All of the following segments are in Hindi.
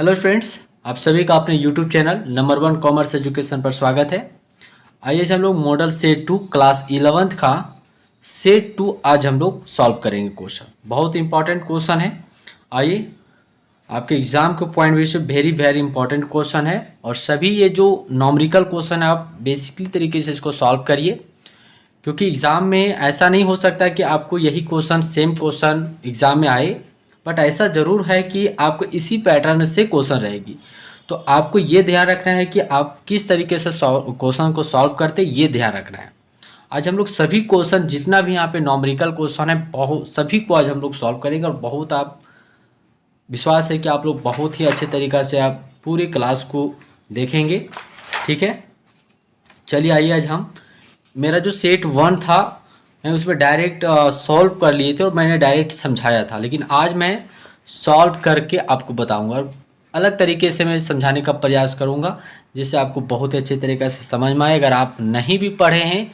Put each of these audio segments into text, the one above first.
हेलो स्टूडेंट्स, आप सभी का अपने YouTube channel number 1 commerce education पर स्वागत है। आइए हम लोग मॉडल सेट 2 क्लास 11th का सेट 2 आज हम लोग सॉल्व करेंगे। क्वेश्चन बहुत इंपॉर्टेंट क्वेश्चन है। आइए, आपके एग्जाम के पॉइंट व्यू से वेरी वेरी इंपॉर्टेंट क्वेश्चन है और सभी ये जो नॉमरिकल क्वेश्चन है आप बेसिकली तरीके से इसको सॉल्व करिए, क्योंकि एग्ज़ाम में ऐसा नहीं हो सकता कि आपको यही क्वेश्चन सेम क्वेश्चन एग्ज़ाम में आए, बट ऐसा ज़रूर है कि आपको इसी पैटर्न से क्वेश्चन रहेगी। तो आपको ये ध्यान रखना है कि आप किस तरीके से क्वेश्चन को सॉल्व करते, ये ध्यान रखना है। आज हम लोग सभी क्वेश्चन जितना भी यहाँ पे नॉमरिकल क्वेश्चन है बहुत सभी को आज हम लोग सॉल्व करेंगे और बहुत आप विश्वास है कि आप लोग बहुत ही अच्छे तरीक़ा से आप पूरी क्लास को देखेंगे। ठीक है, चलिए आइए आज हम मेरा जो सेट 1 था मैं उसमें डायरेक्ट सॉल्व कर लिए थे और मैंने डायरेक्ट समझाया था, लेकिन आज मैं सॉल्व करके आपको बताऊंगा और अलग तरीके से मैं समझाने का प्रयास करूंगा जिससे आपको बहुत अच्छे तरीके से समझ में आए। अगर आप नहीं भी पढ़े हैं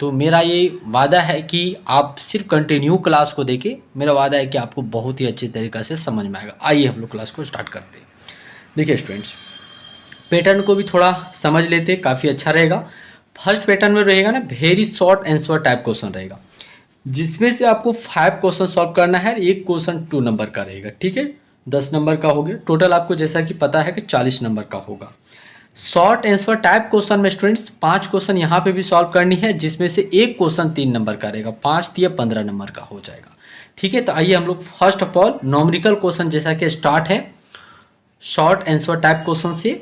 तो मेरा ये वादा है कि आप सिर्फ कंटिन्यू क्लास को देखें। मेरा वादा है कि आपको बहुत ही अच्छे तरीके से समझ में आएगा। आइए हम लोग क्लास को स्टार्ट करते हैं। देखिए स्टूडेंट्स, पैटर्न को भी थोड़ा समझ लेते, काफ़ी अच्छा रहेगा। फर्स्ट पैटर्न में रहेगा ना, very short answer type question रहेगा, जिसमें से आपको 5 क्वेश्चन सॉल्व करना है। एक क्वेश्चन 2 नंबर का रहेगा। ठीक है, 10 नंबर का हो गया। टोटल आपको जैसा कि पता है कि 40 नंबर का होगा। शॉर्ट आंसर टाइप क्वेश्चन में स्टूडेंट्स 5 क्वेश्चन यहाँ पे भी सॉल्व करनी है, जिसमें से एक क्वेश्चन 3 नंबर का रहेगा। 5 दिए 15 नंबर का हो जाएगा। ठीक है, तो आइए हम लोग first of all numerical question जैसा कि स्टार्ट है शॉर्ट आंसर टाइप क्वेश्चन से।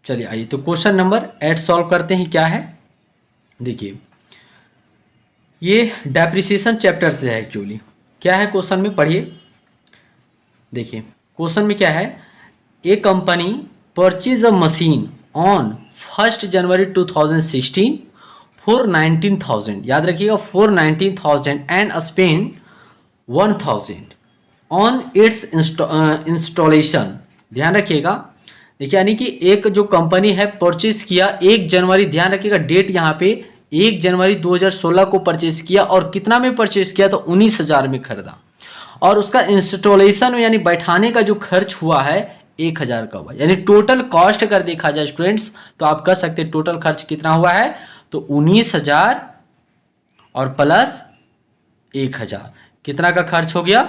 चलिए आइए तो क्वेश्चन नंबर 8 सॉल्व करते हैं। क्या है देखिए, ये डेप्रिसिएशन चैप्टर से है एक्चुअली। क्या है क्वेश्चन में, पढ़िए। देखिए क्वेश्चन में क्या है, a company purchase a machine on 1 January 2016 for 19,000, याद रखिएगा for 19,000 and spend 1,000 on its installation. ध्यान रखिएगा। देखिए यानी कि एक जो कंपनी है परचेज किया 1 जनवरी, ध्यान रखिएगा डेट यहाँ पे 1 जनवरी 2016 को परचेज किया और कितना में परचेज किया, तो 19,000 में खरीदा और उसका इंस्टॉलेशन में यानी बैठाने का जो खर्च हुआ है 1,000 का हुआ। यानी टोटल कॉस्ट अगर देखा जाए स्टूडेंट्स तो आप कह सकते हैं टोटल खर्च कितना हुआ है, तो 19,000 और प्लस 1,000 कितना का खर्च हो गया,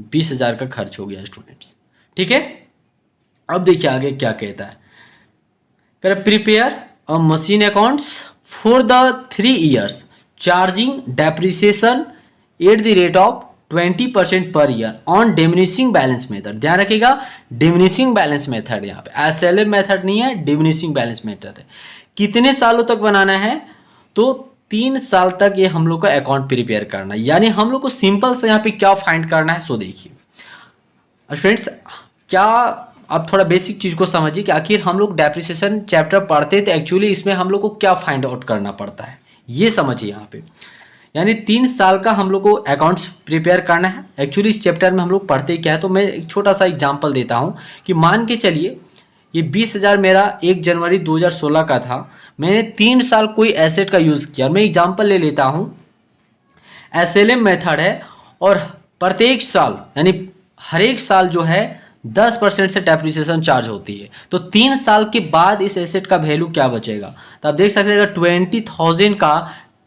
20,000 का खर्च हो गया स्टूडेंट्स। ठीक है, अब देखिए आगे क्या कहता है। कर prepare a machine accounts for the 3 years charging depreciation at the rate of 20% per year on diminishing balance method. ध्यान रखिएगा डिमिनिशिंग बैलेंस मेथड, यहाँ पे एसएलएम मेथड नहीं है, डिमिनिशिंग बैलेंस मेथड है। कितने सालों तक बनाना है, तो 3 साल तक ये हम लोग का अकाउंट प्रिपेयर करना है। यानी हम लोग को सिंपल से यहाँ पे क्या फाइंड करना है, सो देखिए स्टूडेंट्स, क्या आप थोड़ा बेसिक चीज़ को समझिए कि आखिर हम लोग डेप्रिसिएशन चैप्टर पढ़ते थे एक्चुअली इसमें हम लोग को क्या फाइंड आउट करना पड़ता है, ये समझिए यहाँ पे। यानी 3 साल का हम लोग को अकाउंट्स प्रिपेयर करना है। एक्चुअली इस चैप्टर में हम लोग पढ़ते क्या है, तो मैं एक छोटा सा एग्जांपल देता हूँ कि मान के चलिए ये 20,000 मेरा 1 जनवरी 2016 का था, मैंने 3 साल कोई एसेट का यूज़ किया। मैं एग्जाम्पल ले लेता हूँ, एसएलएम मेथड है और प्रत्येक साल यानी हर एक साल जो है 10% से डेप्रिसिएशन चार्ज होती है। तो 3 साल के बाद इस एसेट का वैल्यू क्या बचेगा, तो आप देख सकते हैं अगर 20,000 का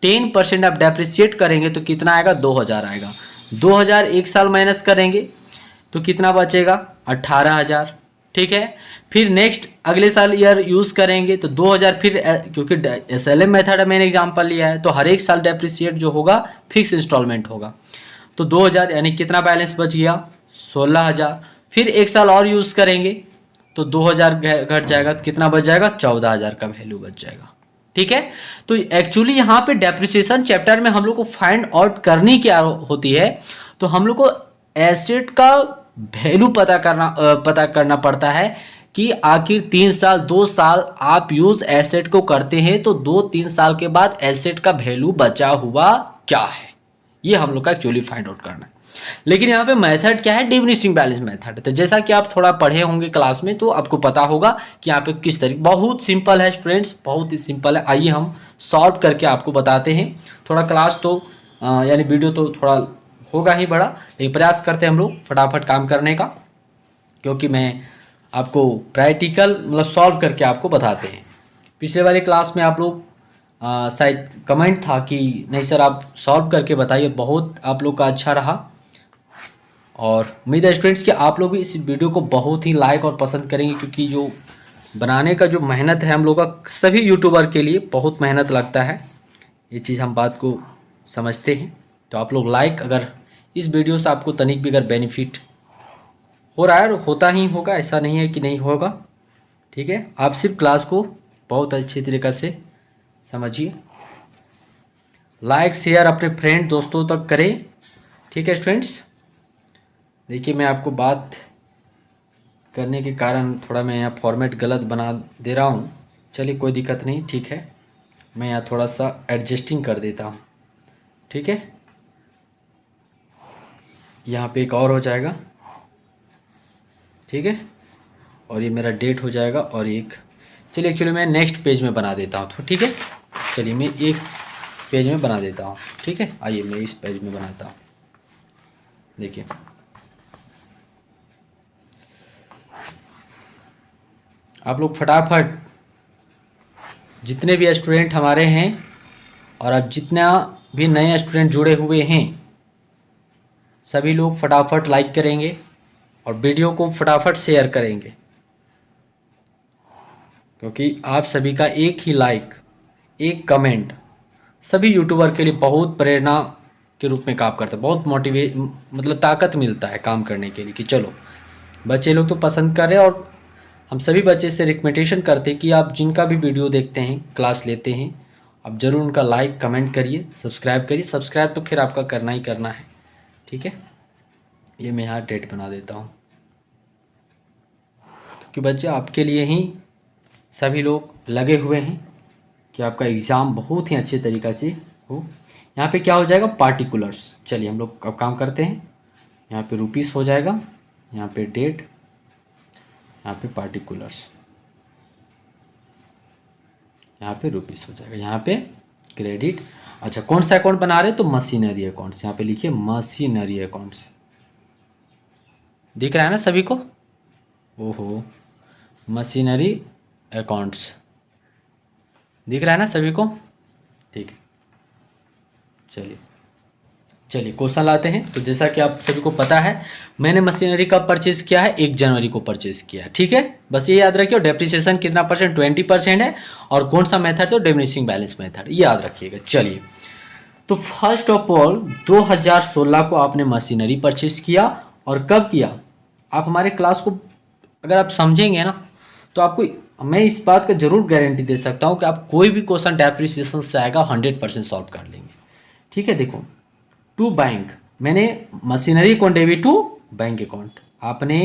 10% आप डेप्रिसिएट करेंगे तो कितना आएगा, 2,000 आएगा। 2,000 एक साल माइनस करेंगे तो कितना बचेगा, 18,000। ठीक है, फिर नेक्स्ट अगले साल ईयर यूज़ करेंगे तो 2,000 फिर, क्योंकि एसएलएम मेथड मैंने एग्जांपल लिया है तो हर एक साल डेप्रिसिएट जो होगा फिक्स इंस्टॉलमेंट होगा। तो 2,000 यानी कितना बैलेंस बच गया, 16,000। फिर एक साल और यूज़ करेंगे तो 2,000 घट जाएगा तो कितना बच जाएगा, 14,000 का वैल्यू बच जाएगा। ठीक है, तो एक्चुअली यहाँ पे डेप्रिसिएशन चैप्टर में हम लोग को फाइंड आउट करनी क्या होती है, तो हम लोग को एसेट का वैल्यू पता करना पड़ता है कि आखिर 3 साल 2 साल आप यूज एसेट को करते हैं तो 2-3 साल के बाद एसेट का वैल्यू बचा हुआ क्या है, ये हम लोग का एक्चुअली फाइंड आउट करना है। लेकिन यहाँ पे मेथड क्या है, डिमिनिशिंग बैलेंस मेथड। तो जैसा कि आप थोड़ा पढ़े होंगे क्लास में तो आपको पता होगा कि यहाँ पे किस तरीके, बहुत सिंपल है स्टूडेंट्स, बहुत ही सिंपल है। आइए हम सॉल्व करके आपको बताते हैं। थोड़ा क्लास तो यानी वीडियो तो थोड़ा होगा ही बड़ा, लेकिन प्रयास करते हैं हम लोग फटाफट काम करने का, क्योंकि मैं आपको प्रैक्टिकल मतलब सॉल्व करके आपको बताते हैं। पिछले वाले क्लास में आप लोग शायद कमेंट था कि नहीं सर आप सॉल्व करके बताइए, बहुत आप लोग का अच्छा रहा और उम्मीद है स्टूडेंट्स कि आप लोग भी इस वीडियो को बहुत ही लाइक और पसंद करेंगे, क्योंकि जो बनाने का जो मेहनत है हम लोग का सभी यूट्यूबर के लिए बहुत मेहनत लगता है, ये चीज़ हम बात को समझते हैं। तो आप लोग लाइक, अगर इस वीडियो से आपको तनिक भी अगर बेनिफिट हो रहा है और होता ही होगा, ऐसा नहीं है कि नहीं होगा, ठीक है। आप सिर्फ क्लास को बहुत अच्छी तरीक़े से समझिए, लाइक शेयर अपने फ्रेंड दोस्तों तक करें, ठीक है स्टूडेंट्स। देखिए मैं आपको बात करने के कारण थोड़ा मैं यहाँ फॉर्मेट गलत बना दे रहा हूँ, चलिए कोई दिक्कत नहीं, ठीक है। मैं यहाँ थोड़ा सा एडजस्टिंग कर देता हूँ, ठीक है। यहाँ पे एक और हो जाएगा, ठीक है, और ये मेरा डेट हो जाएगा और एक, चलिए एक्चुअली मैं नेक्स्ट पेज में बना देता हूँ, तो ठीक है। चलिए मैं एक पेज में बना देता हूँ, ठीक है। आइए मैं इस पेज में बनाता हूँ, देखिए आप लोग फटाफट जितने भी स्टूडेंट हमारे हैं और अब जितना भी नए स्टूडेंट जुड़े हुए हैं, सभी लोग फटाफट लाइक करेंगे और वीडियो को फटाफट शेयर करेंगे, क्योंकि आप सभी का एक ही लाइक, एक कमेंट सभी यूट्यूबर के लिए बहुत प्रेरणा के रूप में काम करता है, बहुत मतलब ताकत मिलता है काम करने के लिए कि चलो बच्चे लोग तो पसंद कर रहे हैं। और हम सभी बच्चे से रिकमेंडेशन करते हैं कि आप जिनका भी वीडियो देखते हैं, क्लास लेते हैं, आप ज़रूर उनका लाइक कमेंट करिए, सब्सक्राइब करिए। सब्सक्राइब तो खैर आपका करना ही करना है, ठीक है। ये मैं यहाँ डेट बना देता हूँ, क्योंकि बच्चे आपके लिए ही सभी लोग लगे हुए हैं कि आपका एग्ज़ाम बहुत ही अच्छे तरीक़े से हो। यहाँ पे क्या हो जाएगा, पार्टिकुलर्स। चलिए हम लोग अब काम करते हैं। यहाँ पे रुपीस हो जाएगा, यहाँ पे डेट, यहाँ पे पार्टिकुलर्स, यहाँ पे रुपीस हो जाएगा, यहाँ पे क्रेडिट। अच्छा कौन सा अकाउंट बना रहे हैं, तो मशीनरी अकाउंट्स, यहाँ पे लिखिए मशीनरी अकाउंट्स। दिख रहा है ना सभी को, ओहो मशीनरी अकाउंट्स दिख रहा है ना सभी को, ठीक है। चलिए क्वेश्चन लाते हैं। तो जैसा कि आप सभी को पता है, मैंने मशीनरी कब परचेज किया है, 1 जनवरी को परचेज किया है, ठीक है। बस ये याद रखिए, डेप्रिसिएशन कितना परसेंट, 20% है, और कौन सा मेथड, तो डिमिनिशिंग बैलेंस मेथड, ये याद रखिएगा। चलिए तो फर्स्ट ऑफ ऑल 2016 को आपने मशीनरी परचेज किया, और कब किया, आप हमारे क्लास को अगर आप समझेंगे ना, तो आपको मैं इस बात का जरूर गारंटी दे सकता हूँ कि आप कोई भी क्वेश्चन डेप्रिसिएशन से आएगा 100% सॉल्व कर लेंगे, ठीक है। देखो टू बैंक, मैंने machinery account debit to bank account, आपने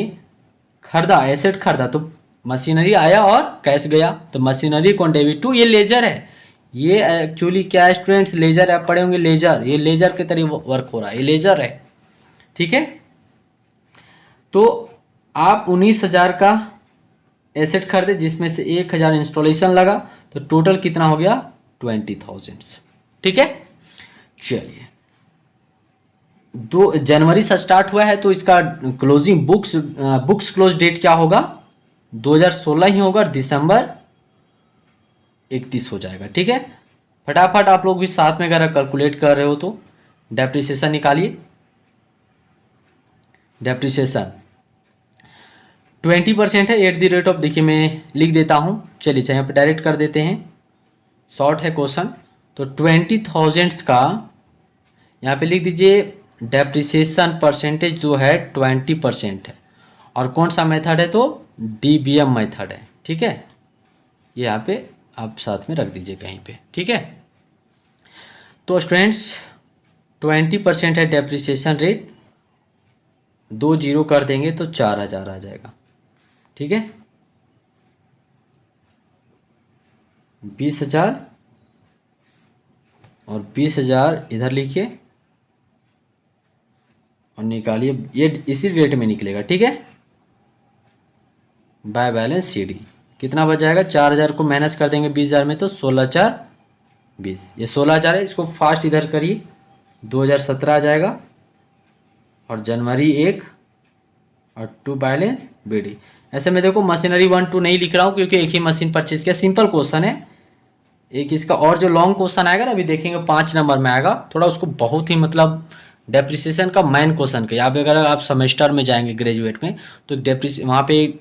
खरीदा, एसेट खरीदा तो मशीनरी आया और कैश गया, तो मशीनरी अकाउंट डेबिट टू, ये लेजर है, ये एक्चुअली क्या है स्टूडेंट्स, लेजर है, आप पढ़े होंगे लेजर, ये लेजर के तरीके वर्क हो रहा है, ये लेजर है, ठीक है। तो आप 19,000 का एसेट खरीदे, जिसमें से 1,000 इंस्टॉलेशन लगा, तो टोटल कितना हो गया, 20,000, ठीक है। चलिए 2 जनवरी से स्टार्ट हुआ है, तो इसका क्लोजिंग बुक्स क्लोज डेट क्या होगा, 2016 ही होगा, दिसंबर 31 हो जाएगा, ठीक है। फटाफट आप लोग भी साथ में अगर कैलकुलेट कर रहे हो तो डेप्रिसिएशन निकालिए। डेप्रिसिएशन 20% है, @ देखिए मैं लिख देता हूँ, चलिए यहाँ पे डायरेक्ट कर देते हैं, शॉर्ट है क्वेश्चन। तो 20,000 का यहाँ पे लिख दीजिए, डेप्रिसिएशन परसेंटेज जो है 20% है, और कौन सा मेथड है, तो DBM मेथड है, ठीक है। ये यहाँ पे आप साथ में रख दीजिए कहीं पे, ठीक है। तो स्टूडेंट्स 20% है डेप्रिसिएशन रेट, 2 जीरो कर देंगे तो 4,000 आ जाएगा, ठीक है। 20,000 और 20,000 इधर लिखिए और निकालिए, ये इसी रेट में निकलेगा, ठीक है। बाय बैलेंस CD कितना बच जाएगा, 4,000 को माइनस कर देंगे 20,000 में, तो 16,4 20, ये 16,000 है, इसको फास्ट इधर करिए, 2017 आ जाएगा, और जनवरी 1 और 2 बैलेंस BD, ऐसे में देखो मशीनरी 1 2 नहीं लिख रहा हूँ क्योंकि एक ही मशीन परचेज किया, सिंपल क्वेश्चन है। एक इसका और जो लॉन्ग क्वेश्चन आएगा ना, अभी देखेंगे 5 नंबर में आएगा, थोड़ा उसको बहुत ही मतलब डेप्रिसिएशन का मेन क्वेश्चन का। यहाँ पे अगर आप सेमेस्टर में जाएंगे ग्रेजुएट में तो वहाँ पे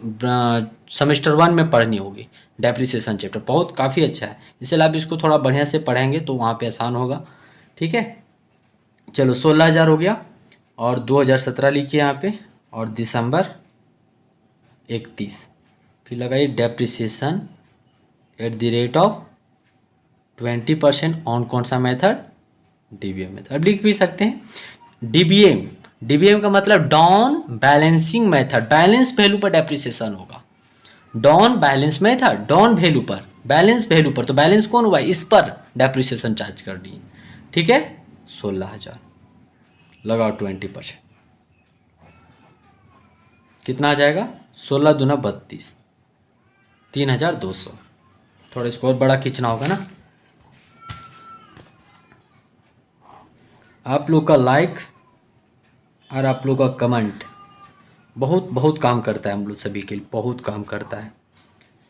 सेमेस्टर 1 में पढ़नी होगी डेप्रिसिएशन चैप्टर, बहुत काफ़ी अच्छा है। इसलिए आप इसको थोड़ा बढ़िया से पढ़ेंगे तो वहाँ पे आसान होगा। ठीक है, चलो 16,000 हो गया और 2017 लिखिए यहाँ पे, और दिसंबर 31। फिर लगाइए depreciation at the rate of 20% on कौन सा मेथड, डीबीएम मेथड। अब लिख भी सकते हैं डीबीएम, डीबीएम का मतलब down balancing method, balance value पर डेप्रिसिएशन होगा। Down balance method, down value पर, बैलेंस वैल्यू पर, तो बैलेंस कौन हुआ, इस पर डेप्रिसिएशन चार्ज कर दी। ठीक है, 16,000 लगाओ 20%, कितना आ जाएगा, 16 दूना 32, 3,200। थोड़ा इसको और बड़ा खींचना होगा ना। आप लोग का लाइक और आप लोग का कमेंट बहुत बहुत काम करता है, हम लोग सभी के लिए बहुत काम करता है।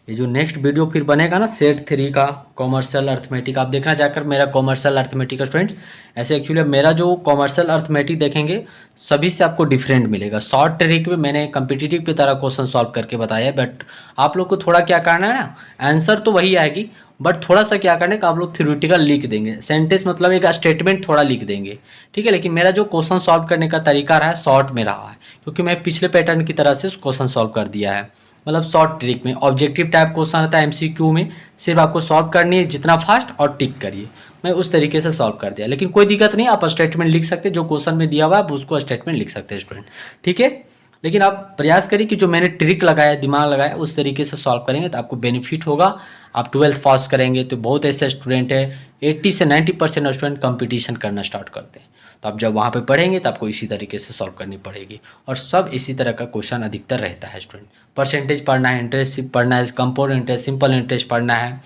ये जो नेक्स्ट वीडियो फिर बनेगा ना सेट 3 का कॉमर्शियल अर्थमेटिक, आप देखना जाकर मेरा कॉमर्शियल अर्थमेटिक का स्टूडेंट्स। ऐसे एक्चुअली मेरा जो कॉमर्शियल अर्थमेटिक देखेंगे सभी से आपको डिफरेंट मिलेगा। शॉर्ट ट्रिक में मैंने कम्पिटिटिव की तरह क्वेश्चन सॉल्व करके बताया है, बट आप लोग को थोड़ा क्या करना है ना, आंसर तो वही आएगी बट थोड़ा सा क्या करना है कि आप लोग थ्योरेटिकल लिख देंगे, सेंटेंस मतलब एक स्टेटमेंट थोड़ा लिख देंगे। ठीक है, लेकिन मेरा जो क्वेश्चन सॉल्व करने का तरीका रहा है शॉर्ट में रहा है, क्योंकि मैं पिछले पैटर्न की तरह से उस क्वेश्चन सॉल्व कर दिया है। मतलब शॉर्ट ट्रिक में ऑब्जेक्टिव टाइप क्वेश्चन आता है एमसीक्यू में, सिर्फ आपको सॉल्व करनी है जितना फास्ट और टिक करिए, मैं उस तरीके से सॉल्व कर दिया। लेकिन कोई दिक्कत नहीं, आप स्टेटमेंट लिख सकते हैं, जो क्वेश्चन में दिया हुआ है आप उसको स्टेटमेंट लिख सकते हैं स्टूडेंट। ठीक है, लेकिन आप प्रयास करिए कि जो मैंने ट्रिक लगाया, दिमाग लगाया, उस तरीके से सॉल्व करेंगे तो आपको बेनिफिट होगा। आप 12th पास करेंगे तो बहुत ऐसे स्टूडेंट है 80 से 90% स्टूडेंट कंपटीशन करना स्टार्ट करते हैं, तो आप जब वहाँ पे पढ़ेंगे तो आपको इसी तरीके से सॉल्व करनी पड़ेगी। और सब इसी तरह का क्वेश्चन अधिकतर रहता है स्टूडेंट। परसेंटेज पढ़ना है, इंटरेस्ट पढ़ना है, कंपाउंड इंटरेस्ट, सिंपल इंटरेस्ट पढ़ना है,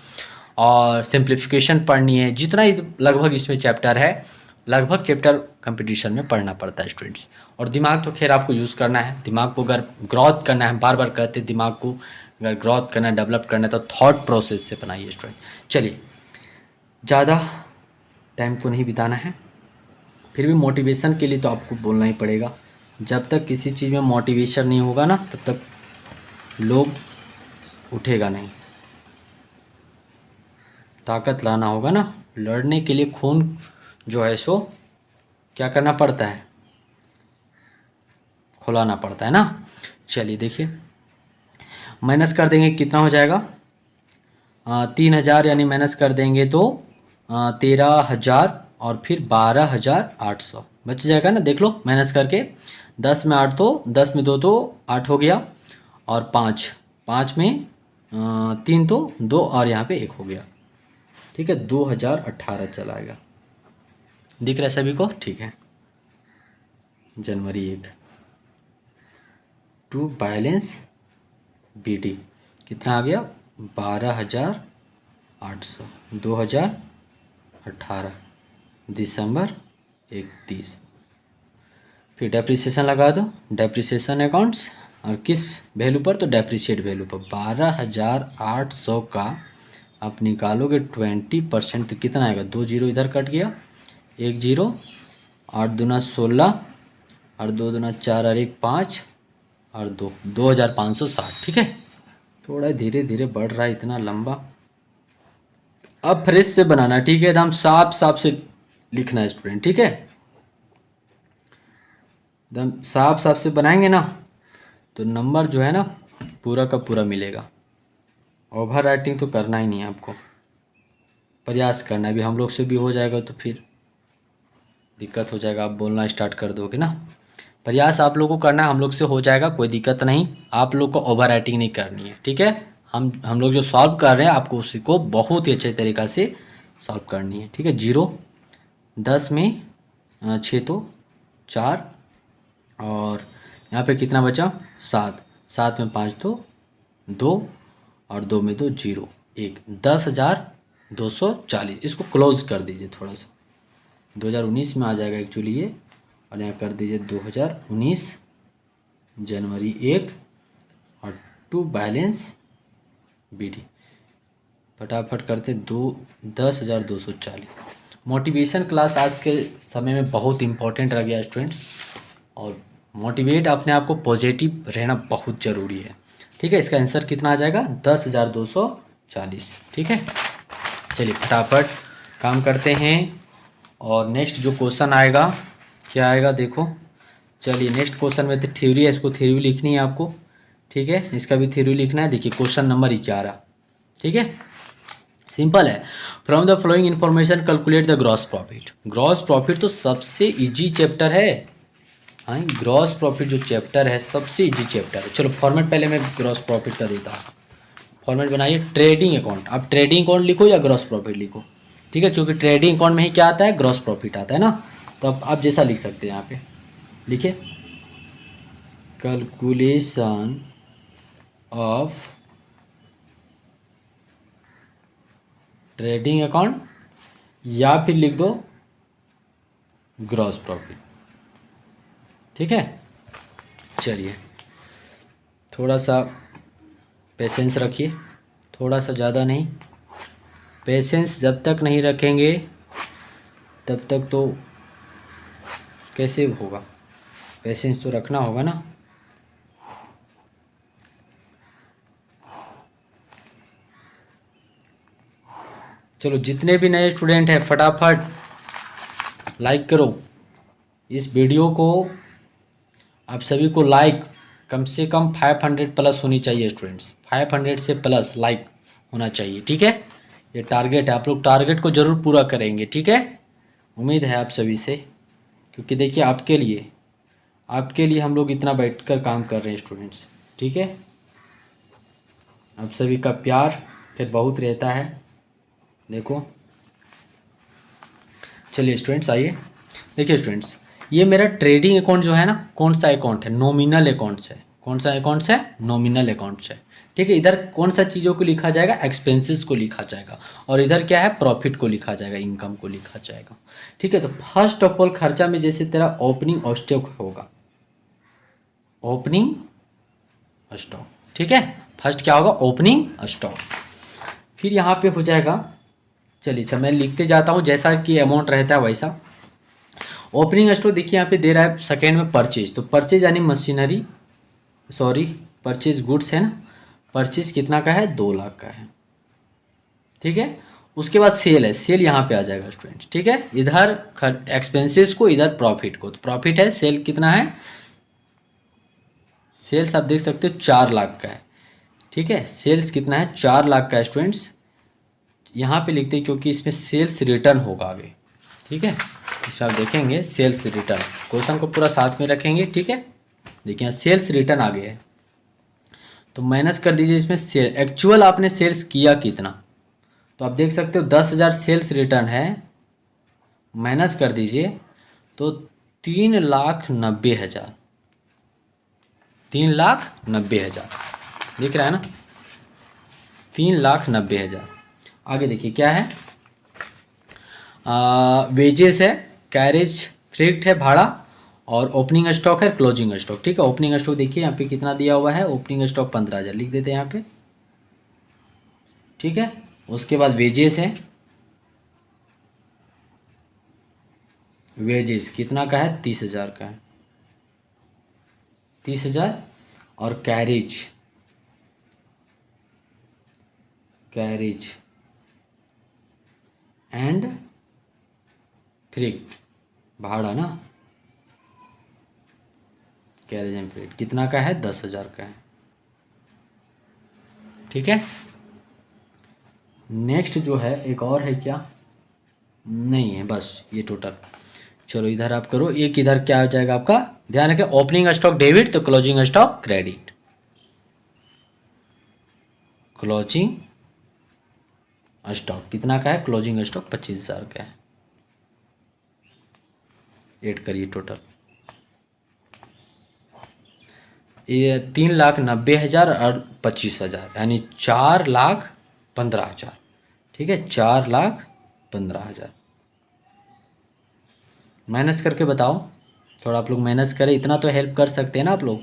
और सिंप्लीफिकेशन पढ़नी है। जितना लगभग इसमें चैप्टर है, लगभग चैप्टर कंपटीशन में पढ़ना पड़ता है स्टूडेंट्स। और दिमाग तो खैर आपको यूज़ करना है, दिमाग को अगर ग्रोथ करना है, बार बार कहते हैं दिमाग को अगर ग्रोथ करना है, डेवलप करना है तो थॉट प्रोसेस से बनाइए स्टूडेंट। चलिए, ज़्यादा टाइम को नहीं बिताना है, फिर भी मोटिवेशन के लिए तो आपको बोलना ही पड़ेगा। जब तक किसी चीज़ में मोटिवेशन नहीं होगा ना तब तक लोग उठेगा नहीं। ताकत लाना होगा ना, लड़ने के लिए खून जो है सो क्या करना पड़ता है, खुलाना पड़ता है ना। चलिए देखिए, माइनस कर देंगे कितना हो जाएगा, 3,000 यानी माइनस कर देंगे तो 13,000 और फिर 12,800 बच जाएगा ना। देख लो माइनस करके, 10 में 8 तो 10 में 2 तो 8 हो गया, और 5 में 3 तो 2 और यहाँ पे 1 हो गया। ठीक है, 2018 चलाएगा, दिख रहा है सभी को। ठीक है, जनवरी 1 टू बैलेंस बीडी कितना आ गया, 12,800, 2018 दिसंबर 31। फिर डेप्रिसिएशन लगा दो, डेप्रिसिएशन अकाउंट्स, और किस वैल्यू पर, तो डेप्रिशिएट वैल्यू पर 12,800 का आप निकालोगे 20% तो कितना आएगा, 2 जीरो इधर कट गया, 1 जीरो, 8 दूना 16 और 2 दूना 4 और 1 5 और 2, 2,560। ठीक है, थोड़ा धीरे धीरे बढ़ रहा है, इतना लंबा अब फ्रेश से बनाना। ठीक है, एकदम साफ साफ से लिखना है स्टूडेंट। ठीक है, एकदम साफ साफ से बनाएंगे ना तो नंबर जो है ना पूरा का पूरा मिलेगा। ओवर राइटिंग तो करना ही नहीं है आपको, प्रयास करना है। अभी हम लोग से भी हो जाएगा तो फिर दिक्कत हो जाएगा, आप बोलना स्टार्ट कर दोगे ना। प्रयास आप लोगों को करना है, हम लोग से हो जाएगा, कोई दिक्कत नहीं। आप लोग को ओवर राइटिंग नहीं करनी है। ठीक है, हम लोग जो सॉल्व कर रहे हैं आपको उसी को बहुत ही अच्छे तरीक़ा से सॉल्व करनी है। ठीक है, 0 10 में 6 तो 4, और यहाँ पे कितना बचा 7, 7 में 5 तो 2, और 2 में तो 0 1, 10,240। इसको क्लोज कर दीजिए थोड़ा सा, 2019 में आ जाएगा एक्चुअली ये, और यहाँ कर दीजिए 2019 जनवरी 1 और टू बैलेंस BD। फटाफट करते 10,240। मोटिवेशन क्लास आज के समय में बहुत इंपॉर्टेंट रह गया स्टूडेंट्स, और मोटिवेट अपने आप को पॉजिटिव रहना बहुत ज़रूरी है। ठीक है, इसका आंसर कितना आ जाएगा? 10,240। ठीक है, चलिए फटाफट काम करते हैं। और नेक्स्ट जो क्वेश्चन आएगा, क्या आएगा देखो। चलिए नेक्स्ट क्वेश्चन में तो थ्योरी है, इसको थ्योरी लिखनी है आपको। ठीक है, इसका भी थ्योरी लिखना है। देखिए क्वेश्चन नंबर 11। ठीक है, सिंपल है। From the flowing information calculate the gross profit. Gross profit तो सबसे इजी चैप्टर है। हाँ, ग्रॉस प्रॉफिट जो चैप्टर है सबसे इजी चैप्टर है। चलो फॉर्मेट पहले मैं ग्रॉस प्रॉफिट का देता हूँ। फॉर्मेट बनाइए ट्रेडिंग अकाउंट। आप ट्रेडिंग अकाउंट लिखो या ग्रॉस प्रॉफिट लिखो, ठीक है, क्योंकि ट्रेडिंग अकाउंट में ही क्या आता है? ग्रॉस प्रॉफिट आता है ना। तो अब आप जैसा लिख सकते हैं यहाँ पे लिखिए, कैलकुलेशन ऑफ ट्रेडिंग अकाउंट, या फिर लिख दो ग्रॉस प्रॉफिट। ठीक है, चलिए थोड़ा सा पेशेंस रखिए, थोड़ा सा ज़्यादा नहीं। पेशेंस जब तक नहीं रखेंगे तब तक तो कैसे होगा? पेशेंस तो रखना होगा ना। चलो जितने भी नए स्टूडेंट हैं फटाफट लाइक करो इस वीडियो को। आप सभी को लाइक कम से कम 500 प्लस होनी चाहिए स्टूडेंट्स, 500 से प्लस लाइक होना चाहिए। ठीक है, ये टारगेट है, आप लोग टारगेट को ज़रूर पूरा करेंगे। ठीक है, उम्मीद है आप सभी से, क्योंकि देखिए आपके लिए हम लोग इतना बैठकर काम कर रहे हैं स्टूडेंट्स। ठीक है, आप सभी का प्यार फिर बहुत रहता है। देखो चलिए स्टूडेंट्स आइए, देखिए स्टूडेंट्स ये मेरा ट्रेडिंग अकाउंट जो है ना, कौन सा अकाउंट है? नॉमिनल अकाउंट्स है। कौन सा अकाउंट्स है? नॉमिनल अकाउंट्स है। ठीक है, इधर कौन सा चीज़ों को लिखा जाएगा? एक्सपेंसेस को लिखा जाएगा, और इधर क्या है? प्रॉफिट को लिखा जाएगा, इनकम को लिखा जाएगा। ठीक है, तो फर्स्ट ऑफ ऑल खर्चा में जैसे तेरा ओपनिंग स्टॉक होगा, ओपनिंग स्टॉक। ठीक है, फर्स्ट क्या होगा? Opening stock. फिर यहाँ पे हो जाएगा, चलिए अच्छा मैं लिखते जाता हूँ जैसा कि अमाउंट रहता है वैसा। ओपनिंग स्टॉक देखिए यहाँ पे दे रहा है सेकेंड में परचेज, तो परचेज यानी मशीनरी, सॉरी परचेज गुड्स है ना। परचेज कितना का है? 2 लाख का है। ठीक है, उसके बाद सेल है, सेल यहाँ पे आ जाएगा स्टूडेंट। ठीक है, इधर एक्सपेंसेस को, इधर प्रॉफिट को, तो प्रॉफिट है सेल कितना है? सेल्स आप देख सकते हो 4 लाख का है। ठीक है, सेल्स कितना है? 4 लाख का है स्टूडेंट्स। यहाँ पे लिखते हैं क्योंकि इसमें सेल्स रिटर्न होगा आगे। ठीक है, इसमें आप देखेंगे सेल्स रिटर्न, क्वेश्चन को पूरा साथ में रखेंगे। ठीक है, देखिए सेल्स रिटर्न आ गया है, तो माइनस कर दीजिए इसमें सेल, एक्चुअल आपने सेल्स किया कितना, तो आप देख सकते हो 10,000 सेल्स रिटर्न है, माइनस कर दीजिए तो 3,90,000, 3,90,000 दिख रहा है ना, 3,90,000। आगे देखिए क्या है? वेजेस है, कैरेज फ्रेट है भाड़ा, और ओपनिंग स्टॉक है, क्लोजिंग स्टॉक। ठीक है, ओपनिंग स्टॉक देखिए यहाँ पे कितना दिया हुआ है? ओपनिंग स्टॉक 15,000 लिख देते हैं यहाँ पे। ठीक है, उसके बाद वेजेस है, वेजेस कितना का है? 30,000 का है, 30,000। और कैरेज, कैरेज एंड फ्रेट भाड़ा ना, कैरेज एंड फ्रेट कितना का है? 10,000 का है। ठीक है, नेक्स्ट जो है एक और है क्या? नहीं है, बस ये टोटल। चलो इधर आप करो, एक इधर क्या हो जाएगा आपका? ध्यान रखें, ओपनिंग स्टॉक डेबिट तो closing stock credit. Closing stock कितना का है? क्लोजिंग स्टॉक 25,000 का है। ऐड करिए टोटल, ये 3,90,000 और 25,000 यानी 4,15,000। ठीक है, 4,15,000। माइनस करके बताओ, थोड़ा आप लोग माइनस करें, इतना तो हेल्प कर सकते हैं ना आप लोग।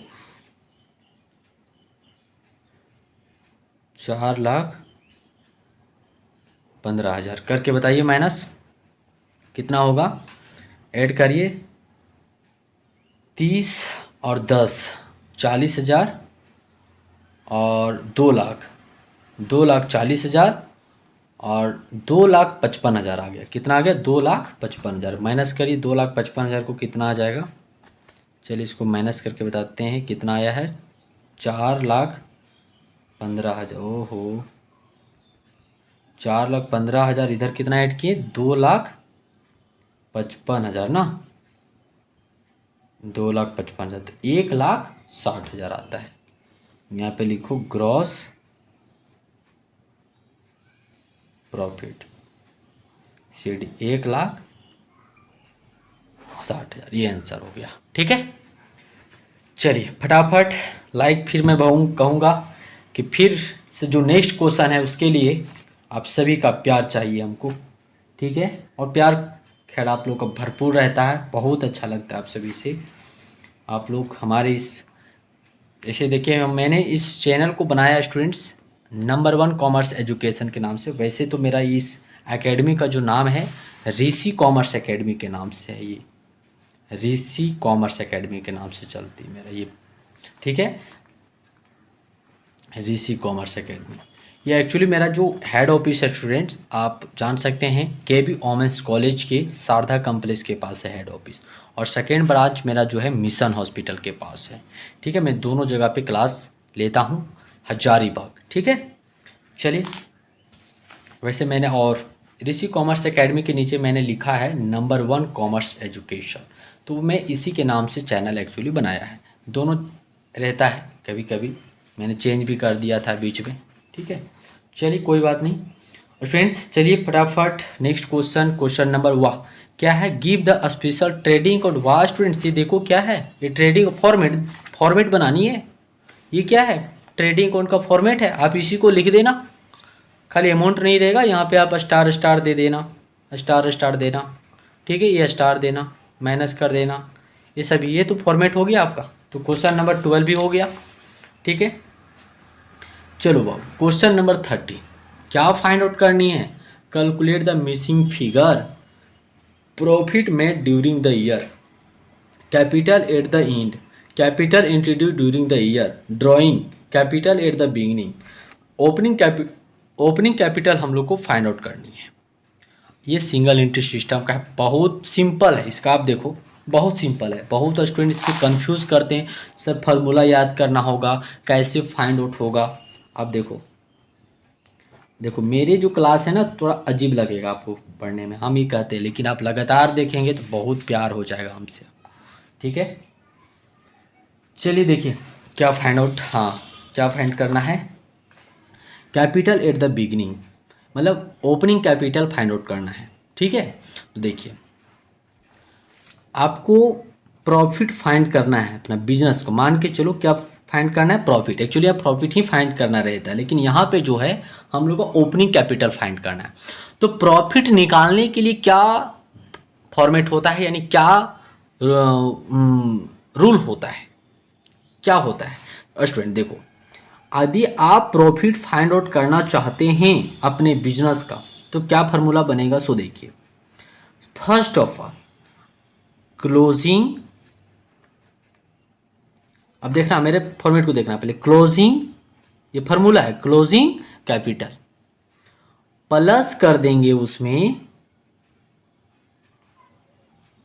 4,15,000 करके बताइए माइनस कितना होगा। ऐड करिए 30 और 10 40,000 और 2,00,000 2,40,000 और 2,55,000 आ गया। कितना आ गया 2,55,000 माइनस करिए 2,55,000 को कितना आ जाएगा। चलिए इसको माइनस करके बताते हैं कितना आया है 4,15,000। ओहो 4,15,000 इधर कितना ऐड किए 2,55,000 ना 2,55,000 तो 1,60,000 आता है। यहाँ पे लिखो ग्रॉस प्रॉफिट सीडी 1,60,000 ये आंसर हो गया। ठीक है चलिए फटाफट लाइक फिर मैं कहूँगा कि फिर से जो नेक्स्ट क्वेश्चन है उसके लिए आप सभी का प्यार चाहिए हमको। ठीक है और प्यार खैर आप लोग का भरपूर रहता है, बहुत अच्छा लगता है आप सभी से। आप लोग हमारे इस ऐसे देखिए मैंने इस चैनल को बनाया स्टूडेंट्स नंबर 1 कॉमर्स एजुकेशन के नाम से। वैसे तो मेरा इस एकेडमी का जो नाम है ऋषि कॉमर्स एकेडमी के नाम से है। ये ऋषि कॉमर्स एकेडमी के नाम से चलती है मेरा ये। ठीक है ऋषि कॉमर्स एकेडमी ये एक्चुअली मेरा जो हेड ऑफिस है स्टूडेंट्स आप जान सकते हैं KB वोमेंस कॉलेज के शारदा कॉम्प्लेक्स के पास है हेड ऑफिस, और सेकेंड ब्रांच मेरा जो है मिशन हॉस्पिटल के पास है। ठीक है मैं दोनों जगह पे क्लास लेता हूँ हजारीबाग। ठीक है चलिए वैसे मैंने और ऋषि कॉमर्स एकेडमी के नीचे मैंने लिखा है नंबर 1 कॉमर्स एजुकेशन, तो मैं इसी के नाम से चैनल एक्चुअली बनाया है। दोनों रहता है कभी कभी मैंने चेंज भी कर दिया था बीच में। ठीक है चलिए कोई बात नहीं। और फ्रेंड्स चलिए फटाफट नेक्स्ट क्वेश्चन नंबर वाह क्या है give the special trading code. वाह स्टूडेंट्स ये देखो क्या है ये ट्रेडिंग फॉर्मेट बनानी है। ये क्या है ट्रेडिंग कोड का फॉर्मेट है, आप इसी को लिख देना। खाली अमाउंट नहीं रहेगा यहाँ पे आप स्टार स्टार दे देना स्टार देना। ठीक है ये स्टार देना माइनस कर देना ये सभी ये तो फॉर्मेट हो गया आपका। तो क्वेश्चन नंबर 12 भी हो गया। ठीक है चलो बाबू क्वेश्चन नंबर 30 क्या फाइंड आउट करनी है। Calculate the missing figure profit made during the year, capital at the end, capital introduce during the year, drawing capital at the beginning, opening capital हम लोग को फाइंड आउट करनी है। ये सिंगल एंट्री सिस्टम का है, बहुत सिंपल है इसका। आप देखो बहुत सिंपल है, बहुत स्टूडेंट इसको कंफ्यूज करते हैं सर फार्मूला याद करना होगा कैसे फाइंड आउट होगा। आप देखो मेरे जो क्लास है ना थोड़ा अजीब लगेगा आपको पढ़ने में, हम ही कहते हैं, लेकिन आप लगातार देखेंगे तो बहुत प्यार हो जाएगा हमसे। ठीक है चलिए देखिए क्या फाइंड आउट, हाँ क्या फाइंड करना है कैपिटल एट द बिगिनिंग मतलब ओपनिंग कैपिटल फाइंड आउट करना है। ठीक है तो देखिए आपको प्रॉफिट फाइंड करना है अपना बिजनेस को मान के चलो क्या फाइंड करना है प्रॉफिट। एक्चुअली आप प्रॉफिट ही फाइंड करना रहता है, लेकिन यहाँ पे जो है हम लोग को ओपनिंग कैपिटल फाइंड करना है। तो प्रॉफिट निकालने के लिए क्या फॉर्मेट होता है यानी क्या रूल होता है, क्या होता है स्टूडेंट देखो यदि आप प्रॉफिट फाइंड आउट करना चाहते हैं अपने बिजनेस का तो क्या फार्मूला बनेगा। सो देखिए फर्स्ट ऑफ ऑल क्लोजिंग, अब देखना मेरे फॉर्मेट को देखना पहले, क्लोजिंग ये फार्मूला है क्लोजिंग कैपिटल प्लस कर देंगे उसमें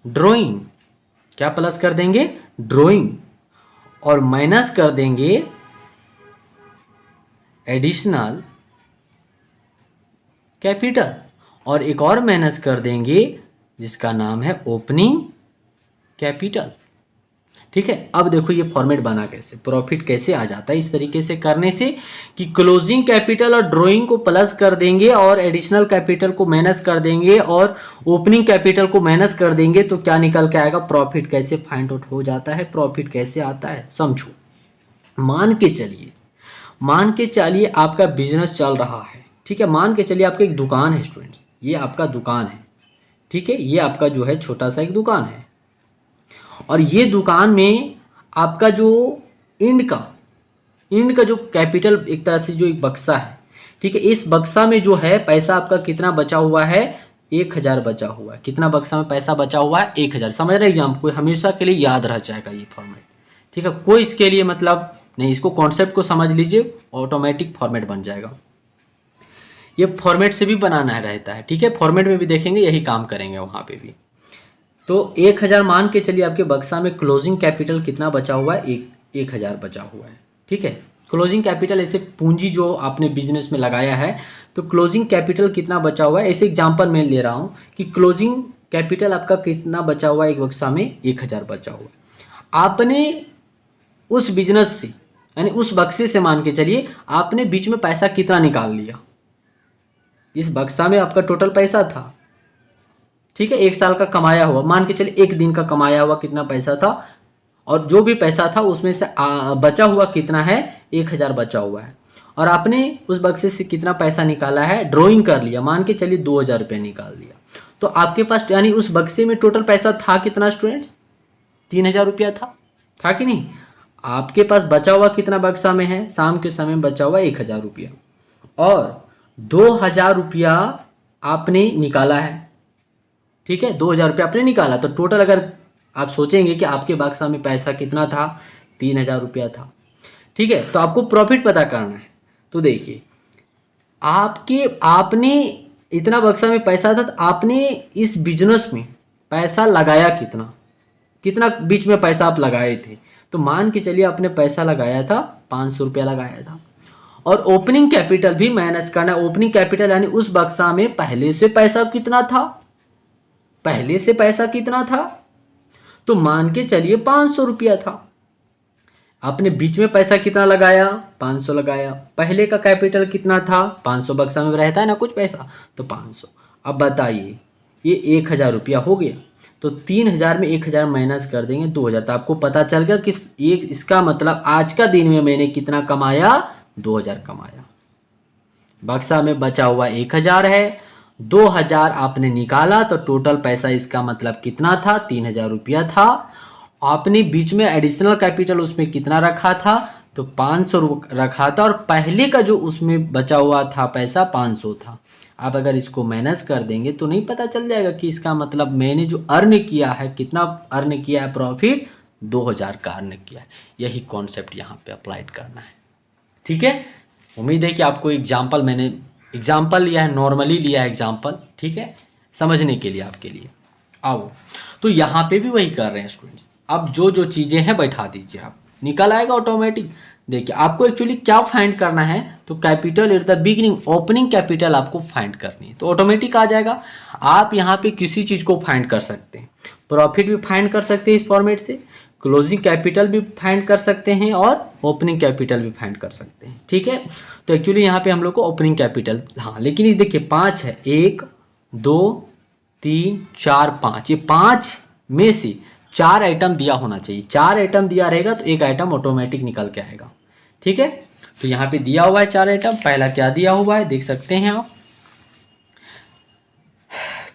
ड्राइंग, क्या प्लस कर देंगे ड्राइंग, और माइनस कर देंगे एडिशनल कैपिटल, और एक और माइनस कर देंगे जिसका नाम है ओपनिंग कैपिटल। ठीक है अब देखो ये फॉर्मेट बना कैसे, प्रॉफिट कैसे आ जाता है इस तरीके से करने से कि क्लोजिंग कैपिटल और ड्राइंग को प्लस कर देंगे और एडिशनल कैपिटल को माइनस कर देंगे और ओपनिंग कैपिटल को माइनस कर देंगे तो क्या निकल के आएगा प्रॉफिट कैसे फाइंड आउट हो जाता है, प्रॉफिट कैसे आता है समझो। मान के चलिए आपका बिजनेस चल रहा है। ठीक है मान के चलिए आपकी एक दुकान है स्टूडेंट्स, ये आपका दुकान है। ठीक है ये आपका जो है छोटा सा एक दुकान है और ये दुकान में आपका जो एंड का इंड का जो कैपिटल एक तरह से जो एक बक्सा है, ठीक है, इस बक्सा में जो है पैसा आपका कितना बचा हुआ है, 1000 बचा हुआ है। कितना बक्सा में पैसा बचा हुआ है, 1000। समझ रहे एग्जाम को हमेशा के लिए याद रह जाएगा ये फॉर्मेट, ठीक है, कोई इसके लिए मतलब नहीं, इसको कॉन्सेप्ट को समझ लीजिए, ऑटोमेटिक फॉर्मेट बन जाएगा। ये फॉर्मेट से भी बनाना रहता है, ठीक है, फॉर्मेट में भी देखेंगे यही काम करेंगे वहाँ पे भी। तो 1000 मान के चलिए आपके बक्सा में क्लोजिंग कैपिटल कितना बचा हुआ है, 1000 बचा हुआ है, ठीक है। क्लोजिंग कैपिटल ऐसे पूंजी जो आपने बिजनेस में लगाया है, तो क्लोजिंग कैपिटल कितना बचा हुआ है, ऐसे एग्जांपल मैं ले रहा हूँ कि क्लोजिंग कैपिटल आपका कितना बचा हुआ है, एक बक्सा में 1000 बचा हुआ है। आपने उस बिजनेस से यानी उस बक्से से मान के चलिए आपने बीच में पैसा कितना निकाल लिया, इस बक्सा में आपका टोटल पैसा था, ठीक है, 1 साल का कमाया हुआ, मान के चलिए 1 दिन का कमाया हुआ कितना पैसा था, और जो भी पैसा था उसमें से बचा हुआ कितना है, 1000 बचा हुआ है। और आपने उस बक्से से कितना पैसा निकाला है, ड्रॉइंग कर लिया, मान के चलिए 2000 रुपये निकाल लिया। तो आपके पास यानी उस बक्से में टोटल पैसा था कितना स्टूडेंट्स, 3000 रुपया था कि नहीं। आपके पास बचा हुआ कितना बक्सा में है, शाम के समय बचा हुआ 1000 रुपया, और 2000 रुपया आपने निकाला है, ठीक है, 2000 रुपया आपने निकाला। तो टोटल अगर आप सोचेंगे कि आपके बक्सा में पैसा कितना था, 3000 रुपया था, ठीक है। तो आपको प्रॉफिट पता करना है। तो देखिए आपने इतना बक्सा में पैसा था, तो आपने इस बिजनेस में पैसा लगाया कितना, कितना बीच में पैसा आप लगाए थे। तो मान के चलिए आपने पैसा लगाया था 500 रुपया लगाया था, और ओपनिंग कैपिटल भी मैनेज करना है। ओपनिंग कैपिटल यानी उस बक्सा में पहले से पैसा कितना था, पहले से पैसा कितना था, तो मान के चलिए 500 रुपया था। आपने बीच में पैसा कितना लगाया, 500 लगाया। पहले का कैपिटल कितना था, 500 बक्सा में रहता है ना कुछ पैसा, तो 500। अब बताइए ये 1000 रुपया हो गया, तो 3000 में 1000 माइनस कर देंगे 2000। तो आपको पता चल गया कि इसका मतलब आज का दिन में मैंने कितना कमाया, 2000 कमाया। बक्सा में बचा हुआ 1000 है, 2000 आपने निकाला, तो टोटल पैसा इसका मतलब कितना था, 3000 रुपया था। आपने बीच में एडिशनल कैपिटल उसमें कितना रखा था, तो 500 रखा था, और पहले का जो उसमें बचा हुआ था पैसा 500 था। आप अगर इसको माइनस कर देंगे तो नहीं पता चल जाएगा कि इसका मतलब मैंने जो अर्न किया है, कितना अर्न किया है प्रॉफिट, 2000 का अर्न किया है। यही कॉन्सेप्ट यहाँ पे अप्लाइड करना है, ठीक है। उम्मीद है कि आपको मैंने एग्जाम्पल लिया है, नॉर्मली लिया है एग्जाम्पल, ठीक है, समझने के लिए आपके लिए। आओ तो यहाँ पे भी वही कर रहे हैं स्टूडेंट्स। अब जो जो चीज़ें हैं बैठा दीजिए, आप निकल आएगा ऑटोमेटिक। देखिए आपको एक्चुअली क्या फाइंड करना है, तो capital at the beginning, opening capital आपको फाइंड करनी है, तो ऑटोमेटिक आ जाएगा। आप यहाँ पे किसी चीज़ को फाइंड कर सकते हैं, प्रॉफिट भी फाइंड कर सकते हैं इस फॉर्मेट से, क्लोजिंग कैपिटल भी फाइंड कर सकते हैं, और ओपनिंग कैपिटल भी फाइंड कर सकते हैं, ठीक है। तो एक्चुअली यहाँ पे हम लोग को ओपनिंग कैपिटल, हाँ, लेकिन ये देखिए 5 है, 1 2 3 4 5, ये 5 में से 4 आइटम दिया होना चाहिए। 4 आइटम दिया रहेगा तो एक आइटम ऑटोमेटिक निकल के आएगा, ठीक है। तो यहाँ पे दिया हुआ है 4 आइटम। पहला क्या दिया हुआ है, देख सकते हैं आप,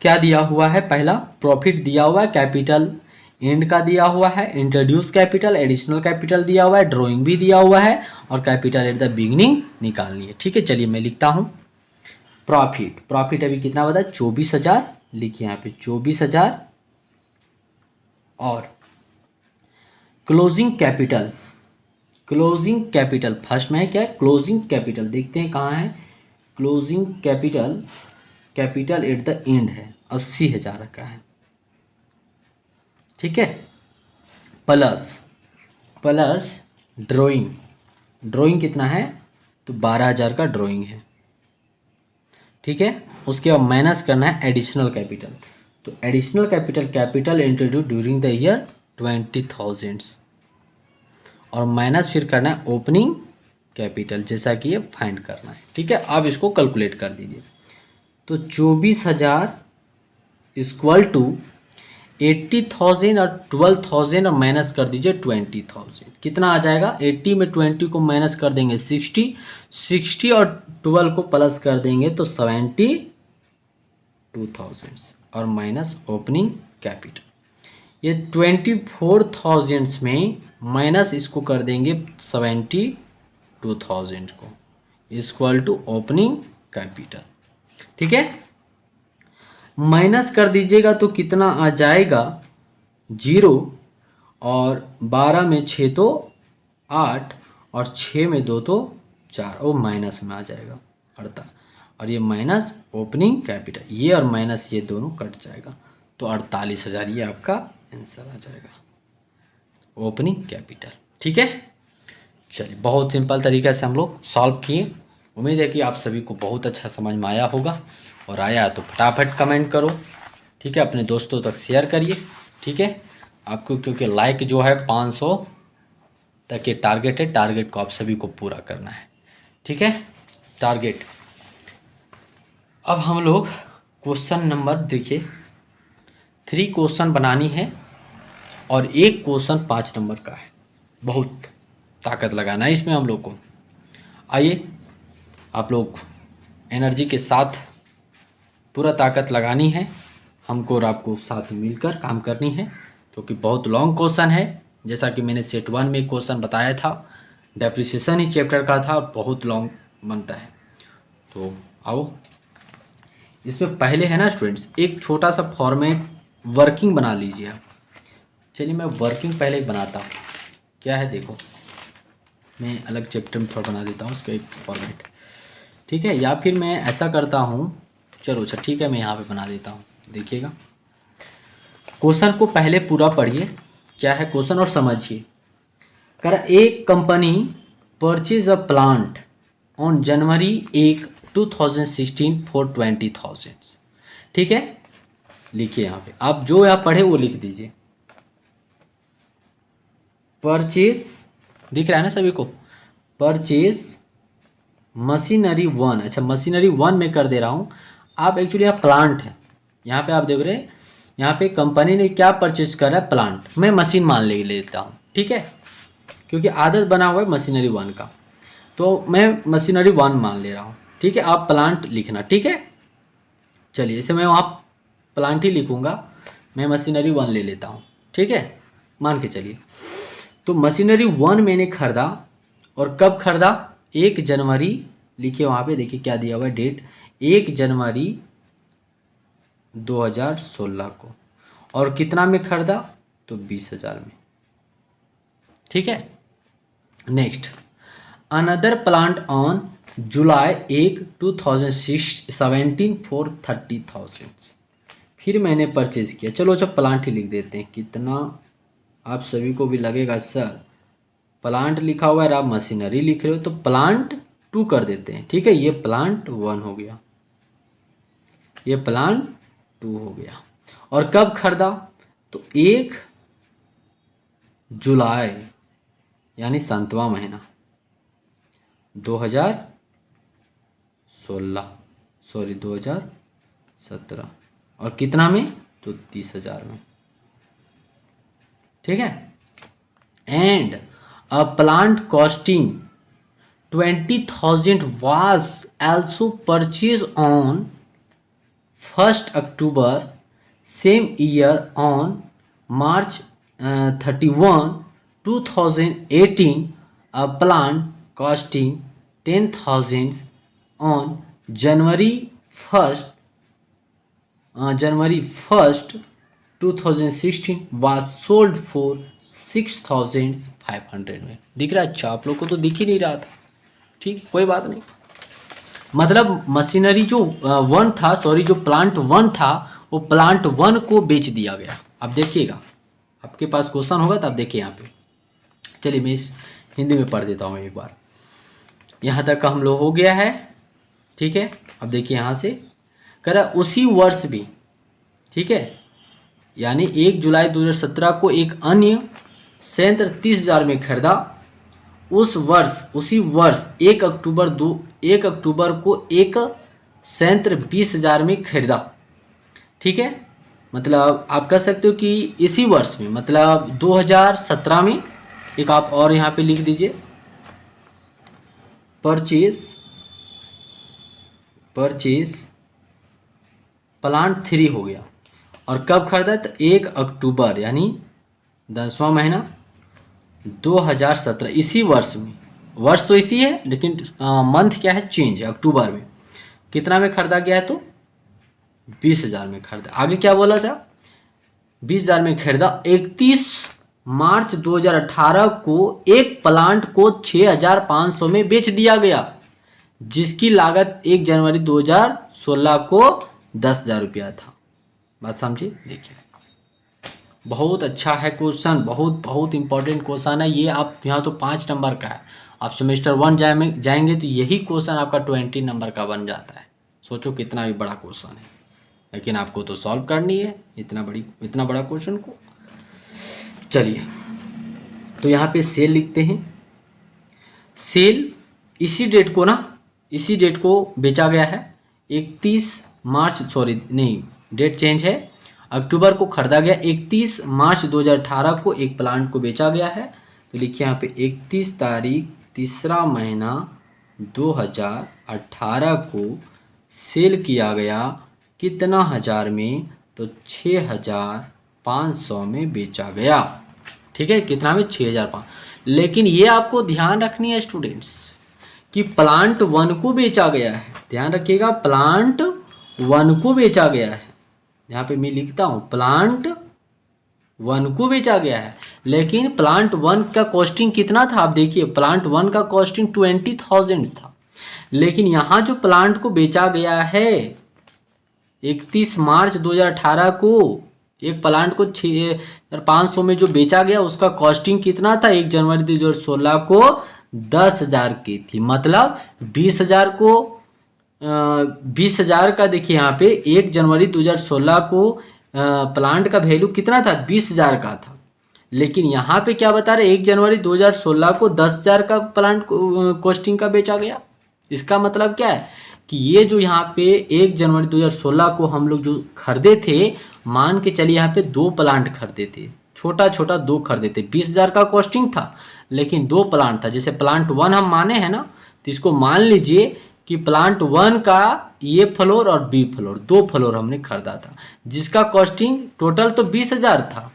क्या दिया हुआ है, पहला प्रॉफिट दिया हुआ है, कैपिटल एंड का दिया हुआ है, इंट्रोड्यूस कैपिटल, एडिशनल कैपिटल दिया हुआ है, ड्राइंग भी दिया हुआ है, और कैपिटल एट द बिगिनिंग निकालनी है, ठीक है। चलिए मैं लिखता हूँ प्रॉफिट अभी कितना बताया, 24,000, लिखिए यहाँ पे 24,000, और क्लोजिंग कैपिटल फर्स्ट में है क्या, क्लोजिंग कैपिटल, देखते हैं कहाँ है, closing capital at the end है, 80,000 का है, ठीक है। प्लस ड्राइंग कितना है, तो 12,000 का ड्राइंग है, ठीक है। उसके बाद माइनस करना है एडिशनल कैपिटल, तो additional capital introduce during the year 20,000, और माइनस फिर करना है ओपनिंग कैपिटल, जैसा कि ये फाइंड करना है, ठीक है। अब इसको कैलकुलेट कर दीजिए, तो 24,000 इक्वल टू 80,000 और 12,000, और माइनस कर दीजिए 20,000, कितना आ जाएगा, 80 में 20 को माइनस कर देंगे 60 और 12 को प्लस कर देंगे तो 72,000, और माइनस ओपनिंग कैपिटल, ये 24,000 में माइनस इसको कर देंगे 72, 2000 को इक्वल टू ओपनिंग कैपिटल। ठीक है, माइनस कर दीजिएगा तो कितना आ जाएगा 0, और 12 में 6 तो 8, और 6 में 2 तो 4, और माइनस में आ जाएगा 48, और ये माइनस ओपनिंग कैपिटल, ये और माइनस ये दोनों कट जाएगा, तो 48,000 ये आपका आंसर आ जाएगा ओपनिंग कैपिटल। ठीक है, चलिए बहुत सिंपल तरीके से हम लोग सॉल्व किए। उम्मीद है कि आप सभी को बहुत अच्छा समझ में आया होगा, और आया तो फटाफट कमेंट करो। ठीक है, अपने दोस्तों तक शेयर करिए। ठीक है, आपको क्योंकि लाइक जो है 500 तक ये टारगेट है, टारगेट को आप सभी को पूरा करना है। ठीक है, टारगेट। अब हम लोग क्वेश्चन नंबर देखिए 3 क्वेश्चन बनानी है, और एक क्वेश्चन 5 नंबर का है। बहुत ताकत लगाना है इसमें हम लोग को। आइए आप लोग एनर्जी के साथ पूरा ताकत लगानी है हमको, और आपको साथ में मिलकर काम करनी है, क्योंकि बहुत लॉन्ग क्वेश्चन है। जैसा कि मैंने सेट 1 में क्वेश्चन बताया था, डेप्रिसिएशन ही चैप्टर का था, बहुत लॉन्ग बनता है। तो आओ, इसमें पहले है ना स्टूडेंट्स, एक छोटा सा फॉर्मेट वर्किंग बना लीजिए आप। चलिए मैं वर्किंग पहले ही बनाता हूँ। क्या है देखो, मैं अलग चैप्टर में थोड़ा बना देता हूँ उसका एक फॉर्मेट। ठीक है, या फिर मैं ऐसा करता हूँ, चलो अच्छा ठीक है, मैं यहाँ पे बना देता हूँ। देखिएगा, क्वेश्चन को पहले पूरा पढ़िए, क्या है क्वेश्चन, और समझिए। कर एक company purchase a plant on January 1, 2016 for 20,000। ठीक है, लिखिए यहाँ पे, आप जो यहाँ पढ़े वो लिख दीजिए। परचेज दिख रहा है ना सभी को, परचेज मशीनरी 1। अच्छा, मशीनरी 1 में कर दे रहा हूँ। आप एक्चुअली यहाँ प्लांट है, यहाँ पे आप देख रहे हैं, यहाँ पे कंपनी ने क्या परचेज करा है, प्लांट। मैं मशीन मान ले लेता हूँ। ठीक है, क्योंकि आदत बना हुआ है मशीनरी 1 का, तो मैं मशीनरी 1 मान ले रहा हूँ। ठीक है, आप प्लांट लिखना। ठीक है, चलिए इसे मैं वहाँ प्लांट ही लिखूँगा, मैं मशीनरी 1 ले लेता हूँ। ठीक है, मान के चलिए। तो मशीनरी 1 मैंने खरीदा, और कब खरीदा, 1 जनवरी, लिखिए वहाँ पे, देखिए क्या दिया हुआ है डेट, 1 जनवरी 2016 को। और कितना में खरीदा, तो 20,000 में। ठीक है, next, another plant on July 1, 2017 for 30,000। फिर मैंने परचेज किया। चलो अच्छा प्लांट ही लिख देते हैं। कितना, आप सभी को भी लगेगा सर प्लांट लिखा हुआ है, आप मशीनरी लिख रहे हो, तो प्लांट 2 कर देते हैं। ठीक है, ये प्लांट 1 हो गया, ये प्लांट 2 हो गया। और कब खरीदा, तो 1 जुलाई यानी 7वां महीना 2017, और कितना में, तो 30,000 में। ठीक है, and a plant costing 20,000 was also purchased on 1st October same year on March 31, 2018 a plant costing 10,000 on January 1st 2016 was sold for 6,500 में। दिख रहा है? अच्छा आप लोग को तो दिख ही नहीं रहा था। ठीक, कोई बात नहीं। मतलब मशीनरी जो 1 था, सॉरी जो प्लांट 1 था, वो प्लांट 1 को बेच दिया गया। अब देखिएगा, आपके पास क्वेश्चन होगा तो आप देखिए यहाँ पे। चलिए मैं इस हिंदी में पढ़ देता हूँ एक बार। यहाँ तक का हम लोग हो गया है। ठीक है, अब देखिए यहाँ से कह रहा उसी वर्ष भी, ठीक है, यानी 1 जुलाई 2017 को एक अन्य संयंत्र 30,000 में खरीदा। उसी वर्ष 1 अक्टूबर को एक संयंत्र 20,000 में खरीदा। ठीक है, मतलब आप कह सकते हो कि इसी वर्ष में, मतलब 2017 में। एक आप और यहाँ पे लिख दीजिए, परचेज प्लांट 3 हो गया। और कब खरीदा, तो 1 अक्टूबर यानी 10वां महीना 2017, इसी वर्ष में। वर्ष तो इसी है लेकिन मंथ क्या है, चेंज है। अक्टूबर में कितना में खरीदा गया है, तो 20,000 में खरीदा। आगे क्या बोला था, 20,000 में खरीदा। 31 मार्च 2018 को एक प्लांट को 6,500 में बेच दिया गया, जिसकी लागत 1 जनवरी 2016 को 10,000 रुपया था। बात समझिए। देखिए बहुत अच्छा है क्वेश्चन, बहुत बहुत इंपॉर्टेंट क्वेश्चन है ये। आप यहाँ तो 5 नंबर का है, आप सेमेस्टर 1 जाएंगे तो यही क्वेश्चन आपका 20 नंबर का बन जाता है। सोचो कितना भी बड़ा क्वेश्चन है, लेकिन आपको तो सॉल्व करनी है इतना बड़ा क्वेश्चन को। चलिए तो यहाँ पे सेल लिखते हैं। सेल इसी डेट को बेचा गया है। 31 मार्च, सॉरी नहीं, डेट चेंज है। अक्टूबर को खरीदा गया, 31 मार्च 2018 को एक प्लांट को बेचा गया है। तो लिखिए यहाँ पे 31 तारीख तीसरा महीना 2018 को सेल किया गया, कितना हज़ार में, तो 6,500 में बेचा गया। ठीक है, कितना में, 6,500। लेकिन ये आपको ध्यान रखनी है स्टूडेंट्स कि प्लांट 1 को बेचा गया है। ध्यान रखिएगा, प्लांट 1 को बेचा गया है। यहाँ पे मैं लिखता हूँ प्लांट 1 को बेचा गया है, लेकिन प्लांट 1 का कॉस्टिंग कितना था, आप देखिए प्लांट 1 का कॉस्टिंग 20,000 था। लेकिन यहाँ जो प्लांट को बेचा गया है 31 मार्च 2018 को, एक प्लांट को 6,500 में जो बेचा गया उसका कॉस्टिंग कितना था, 1 जनवरी 2016 को 10,000 की थी। मतलब 20,000 का देखिए यहाँ पे 1 जनवरी 2016 को प्लांट का वैल्यू कितना था, 20,000 का था। लेकिन यहाँ पे क्या बता रहे, 1 जनवरी 2016 को 10,000 का प्लांट कॉस्टिंग का बेचा गया। इसका मतलब क्या है कि ये जो यहाँ पे 1 जनवरी 2016 को हम लोग जो खरीदे थे, मान के चलिए यहाँ पे 2 प्लांट खरीदे थे, छोटा छोटा 2 खरीदे थे। 20,000 का कॉस्टिंग था, लेकिन 2 प्लांट था। जैसे प्लांट 1 हम माने हैं ना, तो इसको मान लीजिए कि प्लांट 1 का ए फ्लोर और बी फ्लोर 2 फ्लोर हमने खरीदा था, जिसका कॉस्टिंग टोटल तो 20,000 था,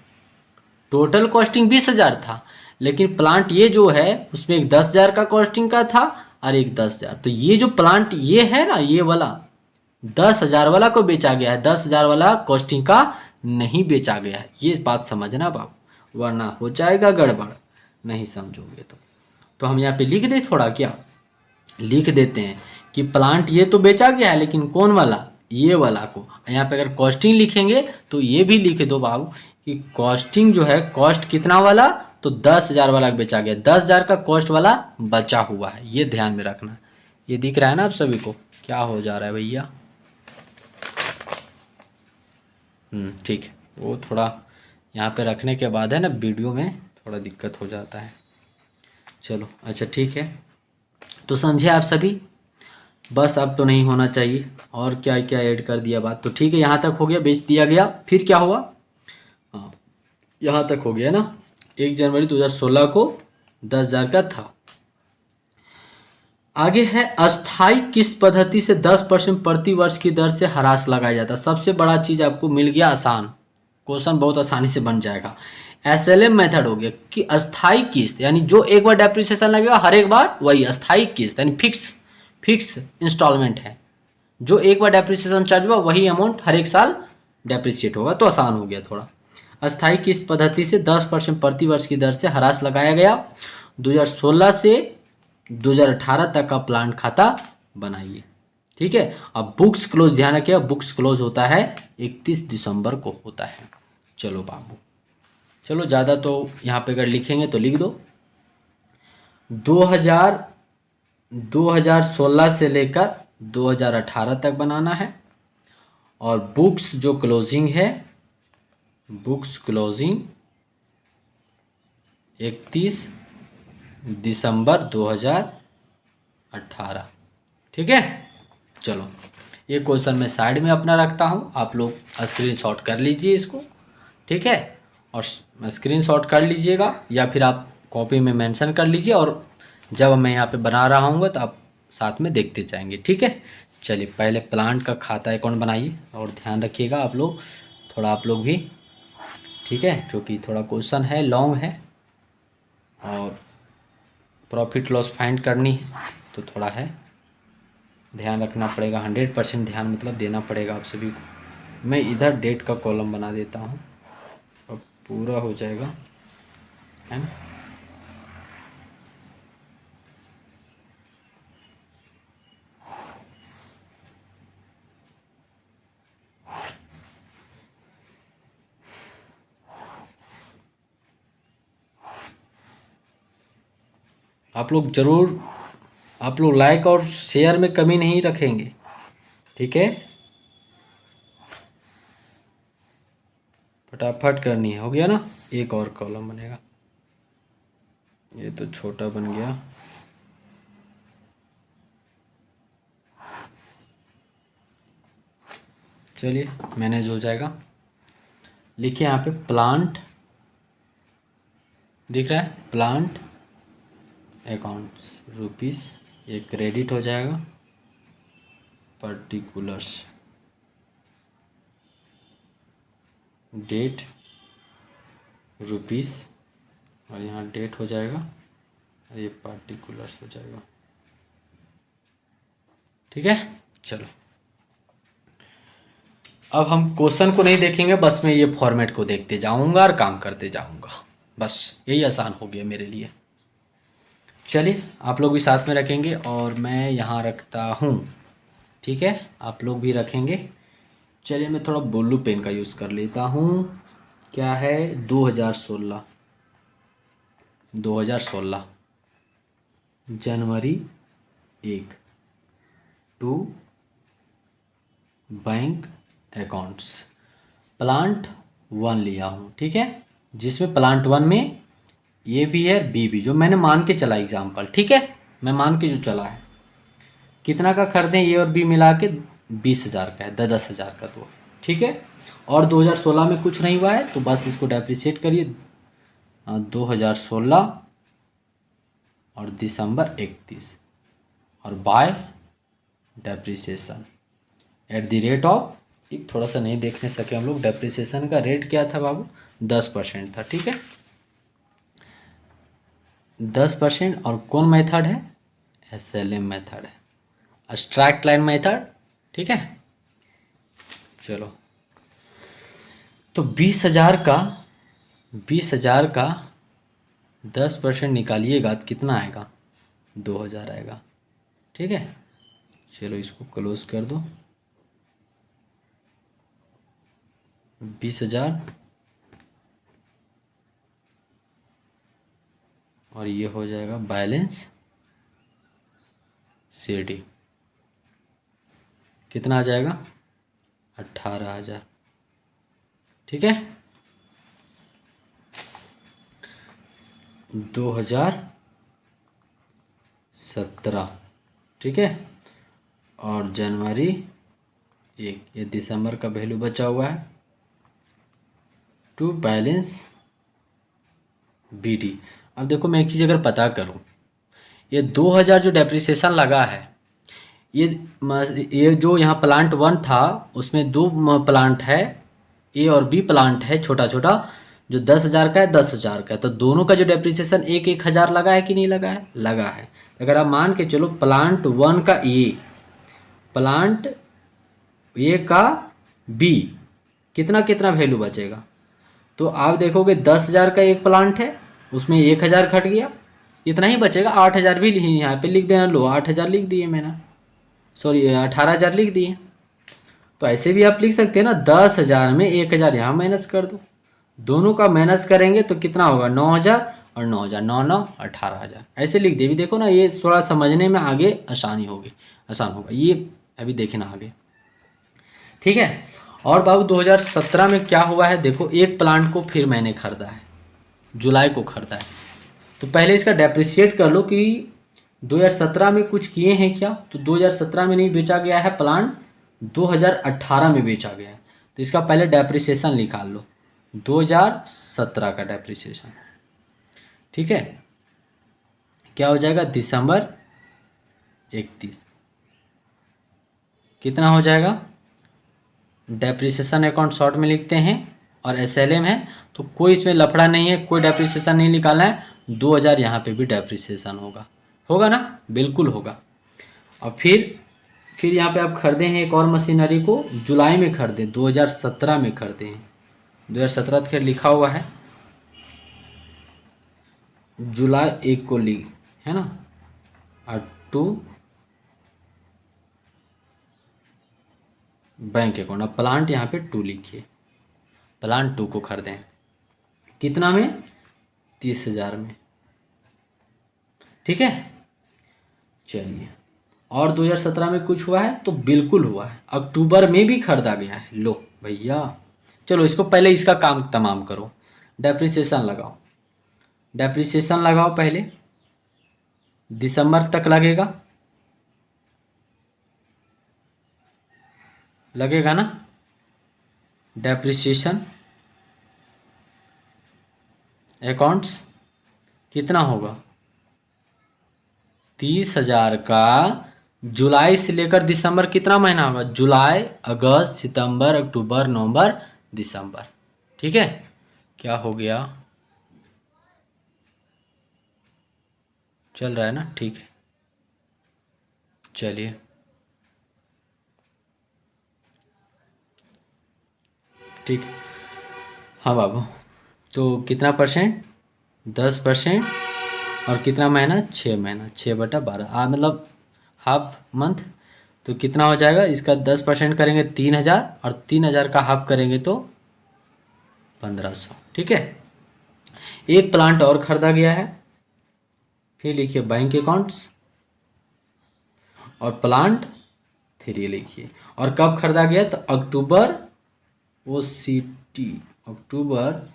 टोटल कॉस्टिंग 20,000 था। लेकिन प्लांट ये जो है उसमें एक 10,000 का कॉस्टिंग का था और एक 10,000। तो ये जो प्लांट ये है ना, ये वाला 10,000 वाला को बेचा गया है, 10,000 वाला कॉस्टिंग का नहीं बेचा गया है। ये बात समझना बाबू, वरना हो जाएगा गड़बड़, नहीं समझोगे तो हम यहाँ पे लिख दें, थोड़ा क्या लिख देते हैं कि प्लांट ये तो बेचा गया है, लेकिन कौन वाला, ये वाला को। यहाँ पे अगर कॉस्टिंग लिखेंगे तो ये भी लिख दो बाबू कि कॉस्टिंग जो है, कॉस्ट कितना वाला, तो 10,000 वाला बेचा गया, 10,000 का कॉस्ट वाला बचा हुआ है। ये ध्यान में रखना। ये दिख रहा है ना आप सभी को, क्या हो जा रहा है भैया, ठीक है। वो थोड़ा यहाँ पे रखने के बाद है ना, वीडियो में थोड़ा दिक्कत हो जाता है। चलो अच्छा ठीक है, तो समझे आप सभी। बस अब तो नहीं होना चाहिए, और क्या क्या ऐड कर दिया बात, तो ठीक है। यहाँ तक हो गया, बेच दिया गया। फिर क्या हुआ, हाँ यहाँ तक हो गया ना, 1 जनवरी 2016 को 10,000 का था। आगे है अस्थाई किस्त पद्धति से 10% प्रति वर्ष की दर से ह्रास लगाया जाता है। सबसे बड़ा चीज आपको मिल गया, आसान क्वेश्चन, बहुत आसानी से बन जाएगा। एसएलएम मेथड हो गया कि अस्थाई किस्त, यानी जो एक बार डेप्रिसिएशन लगेगा हर एक बार वही अस्थाई किस्त, यानी फिक्स इंस्टॉलमेंट है। जो एक बार डेप्रिसिएशन चार्ज हुआ वही अमाउंट हर एक साल डेप्रिसिएट होगा, तो आसान हो गया थोड़ा। अस्थाई किस्त पद्धति से 10% प्रति वर्ष की दर से ह्रास लगाया गया। 2016 से 2018 तक का प्लान खाता बनाइए। ठीक है, अब बुक्स क्लोज ध्यान रखिए, बुक्स क्लोज होता है 31 दिसंबर को होता है। चलो बाबू, चलो ज़्यादा तो यहाँ पे अगर लिखेंगे तो लिख दो। 2016 से लेकर 2018 तक बनाना है। और बुक्स जो क्लोजिंग है, बुक्स क्लोजिंग 31 दिसंबर 2018। ठीक है, चलो ये क्वेश्चन मैं साइड में अपना रखता हूँ, आप लोग स्क्रीनशॉट कर लीजिए इसको। ठीक है, और स्क्रीनशॉट कर लीजिएगा या फिर आप कॉपी में मेंशन कर लीजिए, और जब मैं यहाँ पे बना रहा हूँ तो आप साथ में देखते जाएंगे। ठीक है, चलिए पहले प्लांट का खाता अकाउंट बनाइए, और ध्यान रखिएगा आप लोग, थोड़ा आप लोग भी। ठीक है, क्योंकि थोड़ा क्वेश्चन है, लॉन्ग है, और प्रॉफिट लॉस फाइंड करनी है तो थोड़ा है ध्यान रखना पड़ेगा, 100% ध्यान मतलब देना पड़ेगा आप सभी को। मैं इधर डेट का कॉलम बना देता हूँ, अब पूरा हो जाएगा, है ना। आप लोग ज़रूर, आप लोग लाइक और शेयर में कमी नहीं रखेंगे, ठीक है। फटाफट करनी है, हो गया ना। एक और कॉलम बनेगा, ये तो छोटा बन गया। चलिए मैनेज हो जाएगा। लिखिए यहाँ पे प्लांट, दिख रहा है प्लांट अकाउंट्स रुपीस, ये क्रेडिट हो जाएगा। पर्टिकुलर्स डेट रुपीस, और यहाँ डेट हो जाएगा और ये पार्टिकुलर्स हो जाएगा, ठीक है। चलो अब हम क्वेश्चन को नहीं देखेंगे, बस मैं ये फॉर्मेट को देखते जाऊंगा और काम करते जाऊंगा, बस यही आसान हो गया मेरे लिए। चलिए आप लोग भी साथ में रखेंगे और मैं यहाँ रखता हूँ, ठीक है, आप लोग भी रखेंगे। चलिए मैं थोड़ा ब्लू पेन का यूज़ कर लेता हूँ। क्या है 2016 जनवरी 1 टू बैंक अकाउंट्स, प्लांट 1 लिया हूँ, ठीक है, जिसमें प्लांट 1 में ये भी है बी भी, जो मैंने मान के चला एग्जाम्पल, ठीक है, मैं मान के जो चला है। कितना का खरीदें ये और बी मिला के 20,000 का है, 10,000 का, तो ठीक है। और 2016 में कुछ नहीं हुआ है तो बस इसको डेप्रिसिएट करिए, 2016 और दिसंबर 31 और bye depreciation at the rate of, एक थोड़ा सा नहीं देखने सके हम लोग, डेप्रिसिएशन का रेट क्या था बाबू, 10% था, ठीक है, 10%। और कौन मेथड है, SLM मेथड है, स्ट्रैक्ट लाइन मेथड, ठीक है। चलो तो 20,000 का 10% निकालिएगा तो कितना आएगा, 2,000 आएगा, ठीक है। चलो इसको क्लोज कर दो, 20,000 और ये हो जाएगा बैलेंस CD, कितना आ जाएगा, 18,000, ठीक है। 2017, ठीक है, और जनवरी 1, ये दिसंबर का वैल्यू बचा हुआ है टू बैलेंस BD। अब देखो मैं एक चीज़ अगर पता करूं, ये 2,000 जो डेप्रिसिएशन लगा है, ये जो यहाँ प्लांट 1 था उसमें 2 प्लांट है, A और B प्लांट है छोटा छोटा, जो 10,000 का है 10,000 का है, तो दोनों का जो डेप्रिसिएशन 1,000 लगा है कि नहीं लगा है, लगा है। अगर आप मान के चलो प्लांट 1 का A, प्लांट A का B, कितना कितना वैल्यू बचेगा, तो आप देखोगे 10,000 का एक प्लांट है, उसमें 1,000 घट गया, इतना ही बचेगा। 8,000 भी यहाँ पे लिख देना, लो 8,000 लिख दिए मैंने, सॉरी 18,000 लिख दिए। तो ऐसे भी आप लिख सकते हैं ना, 10,000 में 1,000 यहाँ माइनस कर दो, दोनों का माइनस करेंगे तो कितना होगा, 9,000 और 9,000, 9 18,000, ऐसे लिख दे। भी देखो ना, ये थोड़ा समझने में आगे आसानी होगी, आसान होगा ये, अभी देखे ना आगे, ठीक है। और बाबू 2017 में क्या हुआ है, देखो एक प्लांट को फिर मैंने खरीदा है, जुलाई को खरीदा है, तो पहले इसका डेप्रिसिएट कर लो कि 2017 में कुछ किए हैं क्या, तो 2017 में नहीं बेचा गया है प्लांट, 2018 में बेचा गया है, तो इसका पहले डेप्रिसिएशन निकाल लो, 2017 का डेप्रिसिएशन, ठीक है, क्या हो जाएगा, दिसंबर 31, कितना हो जाएगा, डेप्रिसिएशन अकाउंट शॉर्ट में लिखते हैं और SLM है, तो कोई इसमें लफड़ा नहीं है, कोई डेप्रिसिएशन नहीं निकालना है, 2000 यहाँ पे भी डेप्रिसिएशन होगा, होगा ना, बिल्कुल होगा। और फिर यहाँ पे आप खरीदे हैं एक और मशीनरी को, जुलाई में खरीदे, 2017 में खरीदे हैं, 2017 तो खैर लिखा हुआ है, जुलाई 1 को ली है ना। और 2 बैंक अकाउंट, अब प्लांट यहाँ पे 2 लिखिए, प्लांट 2 को खरीदें, कितना में, 30,000 में, ठीक है। चलिए, और 2017 में कुछ हुआ है तो बिल्कुल हुआ है, अक्टूबर में भी खरीदा गया है। लो भैया, चलो इसको पहले इसका काम तमाम करो, डेप्रिसिएशन लगाओ, डेप्रिसिएशन लगाओ पहले, दिसंबर तक लगेगा, लगेगा ना डेप्रिसिएशन अकाउंट्स, कितना होगा, 30,000 का जुलाई से लेकर दिसंबर कितना महीना होगा, जुलाई, अगस्त, सितंबर, अक्टूबर, नवंबर, दिसंबर, ठीक है। क्या हो गया, चल रहा है ना, ठीक है। चलिए, ठीक है, हाँ बाबू, तो कितना परसेंट, 10%, और कितना महीना, 6 महीना, 6/12, मतलब हाफ मंथ, तो कितना हो जाएगा, इसका 10% करेंगे 3,000, और 3,000 का हाफ करेंगे तो 1,500, ठीक है। एक प्लांट और खरीदा गया है, फिर लिखिए बैंक अकाउंट्स, और प्लांट 3 लिखिए, और कब खरीदा गया, तो अक्टूबर, OCT, अक्टूबर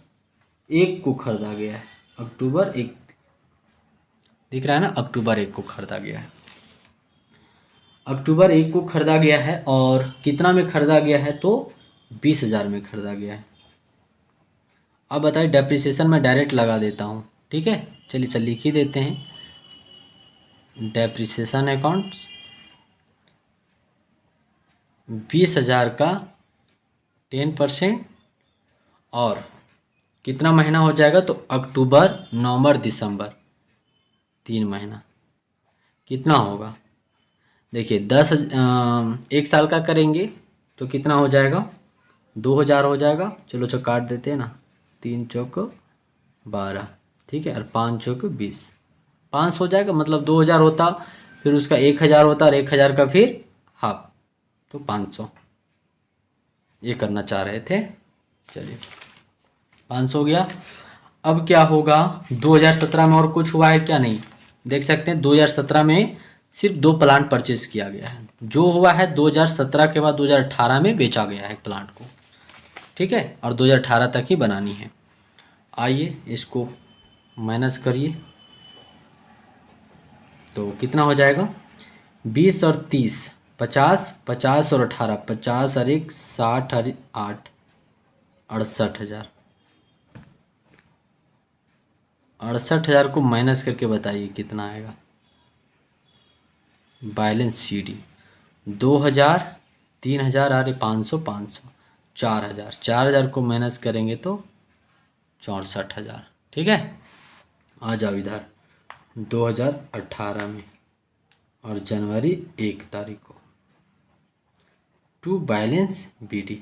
1 को खरीदा गया है, अक्टूबर 1 दिख रहा है ना, अक्टूबर 1 को खरीदा गया है, अक्टूबर 1 को खरीदा गया है, और कितना में खरीदा गया है, तो 20,000 में खरीदा गया है। अब बताइए, डेप्रिसिएशन में डायरेक्ट लगा देता हूँ, ठीक है। चलिए लिख ही देते हैं, डेप्रिसिएशन अकाउंट्स, 20,000 का 10%, और कितना महीना हो जाएगा, तो अक्टूबर, नवंबर, दिसंबर, 3 महीना, कितना होगा, देखिए 1 साल का करेंगे तो कितना हो जाएगा, 2,000 हो जाएगा, चलो काट देते हैं ना, 3 चौक 12, ठीक है, और 5 चौक 20, 500 हो जाएगा, मतलब 2,000 होता, फिर उसका 1,000 होता, और 1,000 का फिर हाफ, तो 500, ये करना चाह रहे थे। चलिए 500 हो गया। अब क्या होगा, 2017 में और कुछ हुआ है क्या, नहीं, देख सकते हैं 2017 में सिर्फ 2 प्लांट परचेज किया गया है, जो हुआ है 2017 के बाद 2018 में बेचा गया है प्लांट को, ठीक है, और 2018 तक ही बनानी है। आइए इसको माइनस करिए, तो कितना हो जाएगा, 20 और 30, 50, 50 और 18, 50 और 1, 60 और 8, 68,000, 68,000 को माइनस करके बताइए कितना आएगा, बैलेंस शीट 2,000, 3,000, अरे 500, 500, 4,000, 4,000 को माइनस करेंगे तो 64,000, ठीक है। आ जाओ इधर, 2018 में, और जनवरी 1 तारीख को, टू बैलेंस BD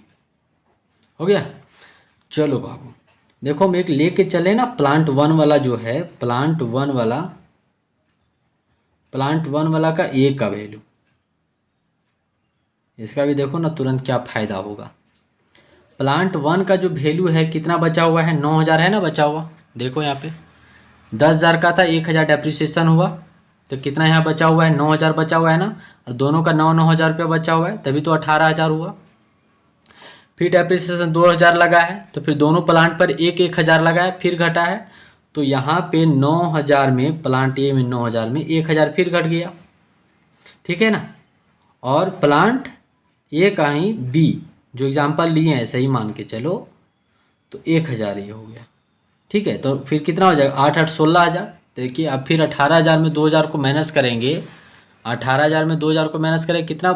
हो गया। चलो बाबू, देखो हम एक लेके चले ना, प्लांट 1 वाला जो है, प्लांट 1 वाला का A का वैल्यू, इसका भी देखो ना तुरंत क्या फ़ायदा होगा। प्लांट 1 का जो वैल्यू है कितना बचा हुआ है, 9,000 है ना बचा हुआ, देखो यहाँ पे 10,000 का था, 1,000 डेप्रिसिएशन हुआ, तो कितना यहाँ बचा हुआ है, 9,000 बचा हुआ है ना, और दोनों का 9,000 रुपया बचा हुआ है, तभी तो 18,000 हुआ। फिर डेप्रिसिएशन 2,000 लगा है, तो फिर दोनों प्लांट पर 1,000 लगा है, फिर घटा है, तो यहाँ पे 9,000 में, प्लांट A में 9,000 में 1,000 फिर घट गया, ठीक है ना। और प्लांट A का ही B जो एग्जाम्पल लिए हैं सही मान के चलो, तो 1,000 ये हो गया, ठीक है। तो फिर कितना हो जाएगा, 8 8 16,000, देखिए अब फिर 18,000 में 2,000 को माइनस करेंगे, 18,000 में 2,000 को माइनस करें, कितना,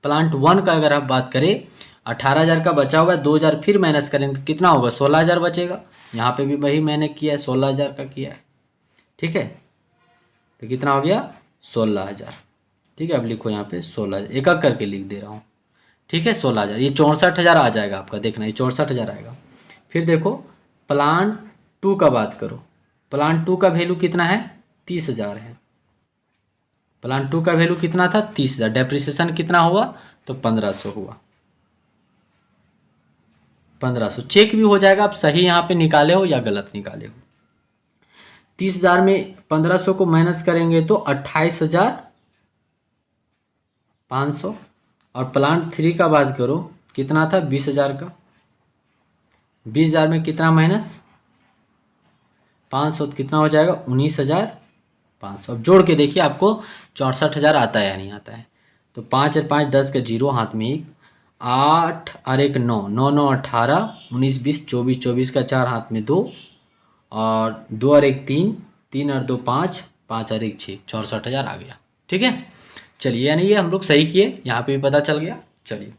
प्लांट 1 का अगर आप बात करें 18,000 का बचा हुआ है, 2,000 फिर माइनस करेंगे तो कितना होगा, 16,000 बचेगा। यहाँ पे भी वही मैंने किया है, 16,000 का किया है, ठीक है, तो कितना हो गया 16,000। ठीक है, अब लिखो यहाँ पे 16,000, एक एक करके लिख दे रहा हूँ। ठीक है, 16,000, ये 64,000 आ जाएगा आपका, देखना ये 64,000 आएगा। फिर देखो प्लान 2 का बात करो, प्लान 2 का वैल्यू कितना है 30,000 है। प्लान 2 का वैल्यू कितना था 30,000, डेप्रिसिएशन कितना हुआ तो 1,500 हुआ, 1,500। चेक भी हो जाएगा आप सही यहाँ पे निकाले हो या गलत निकाले हो। 30,000 में 1,500 को माइनस करेंगे तो 28,500। और प्लान 3 का बात करो कितना था 20,000 का, 20,000 में कितना माइनस 500 तो कितना हो जाएगा 19,500। अब जोड़ के देखिए आपको 64,000 आता है या नहीं आता है। तो 5 और 5 10 का 0, हाथ में 1, 8 और 1 9, 9 9 18, 19 20 24, 24 का 4, हाथ में 2, और 2 और 1 3, 3 और 2 5, 5 और 1 6, 64,000 आ गया। ठीक है, चलिए यानी ये हम लोग सही किए, यहाँ पे भी पता चल गया। चलिए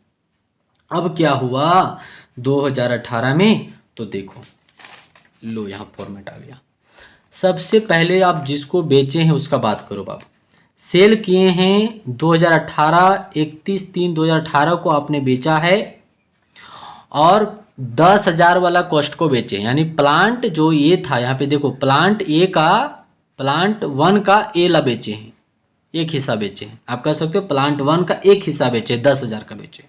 अब क्या हुआ 2018 में, तो देखो लो यहाँ फॉर्मेट आ गया। सबसे पहले आप जिसको बेचे हैं उसका बात करो बाबू। सेल किए हैं 2018, 31/3/2018 को आपने बेचा है, और 10,000 वाला कॉस्ट को बेचे, यानी प्लांट जो ये था यहाँ पे देखो, प्लांट 1 का ए ला बेचे हैं, एक हिस्सा बेचे हैं। आप कह सकते हो प्लांट 1 का एक हिस्सा बेचे, 10,000 का बेचे।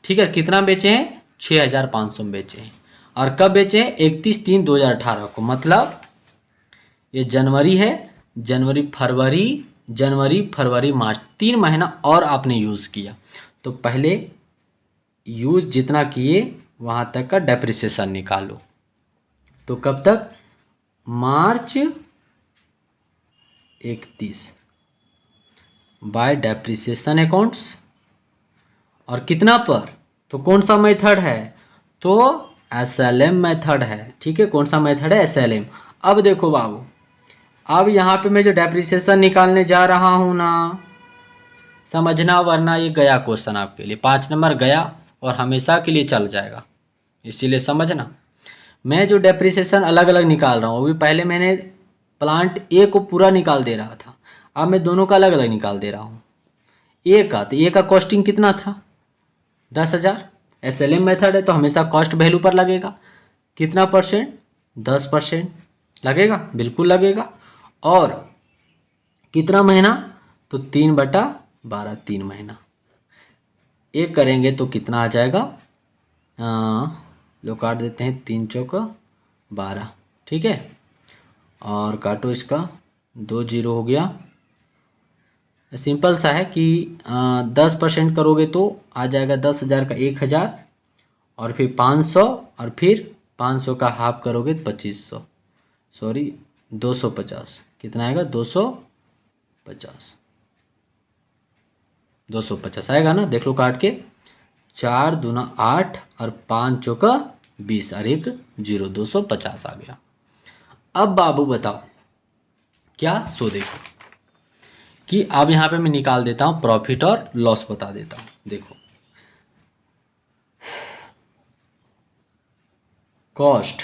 ठीक है, कितना बेचे हैं 6,500 में बेचे हैं। और कब बेचे हैं 31/3/2018 को, मतलब ये जनवरी है, जनवरी फरवरी मार्च, 3 महीना और आपने यूज़ किया। तो पहले यूज़ जितना किए वहाँ तक का डेप्रिसिएशन निकालो। तो कब तक मार्च 31 बाय डेप्रिसिएशन अकाउंट्स, और कितना पर, तो कौन सा मेथड है, तो SLM मेथड है। ठीक है, कौन सा मेथड है SLM। अब देखो बाबू, अब यहाँ पे मैं जो डेप्रिसिएशन निकालने जा रहा हूँ ना, समझना, वरना ये गया क्वेश्चन आपके लिए, 5 नंबर गया और हमेशा के लिए चल जाएगा, इसीलिए समझना। मैं जो डेप्रिसिएशन अलग अलग निकाल रहा हूँ, अभी पहले मैंने प्लांट ए को पूरा निकाल दे रहा था, अब मैं दोनों का अलग अलग निकाल दे रहा हूँ। ए का, तो ए का कॉस्टिंग कितना था 10,000, SLM मेथड है तो हमेशा कॉस्ट वैल्यू पर लगेगा। कितना परसेंट 10% लगेगा, बिल्कुल लगेगा। और कितना महीना, तो 3/12, 3 महीना। एक करेंगे तो कितना आ जाएगा, लो काट देते हैं, 3 चौका 12। ठीक है, और काटो इसका, 2 0 हो गया। सिंपल सा है कि 10% करोगे तो आ जाएगा 10,000 का 1,000, और फिर 500, और फिर 500 का हाफ करोगे 2500, सॉरी 250। कितना आएगा 250, 250 आएगा ना, देख लो काट के। 4 दूना 8 और 5 चौका 20 और 1 0, 250 आ गया। अब बाबू बताओ क्या, सो देखो कि अब यहाँ पे मैं निकाल देता हूँ प्रॉफिट और लॉस बता देता हूँ। देखो कॉस्ट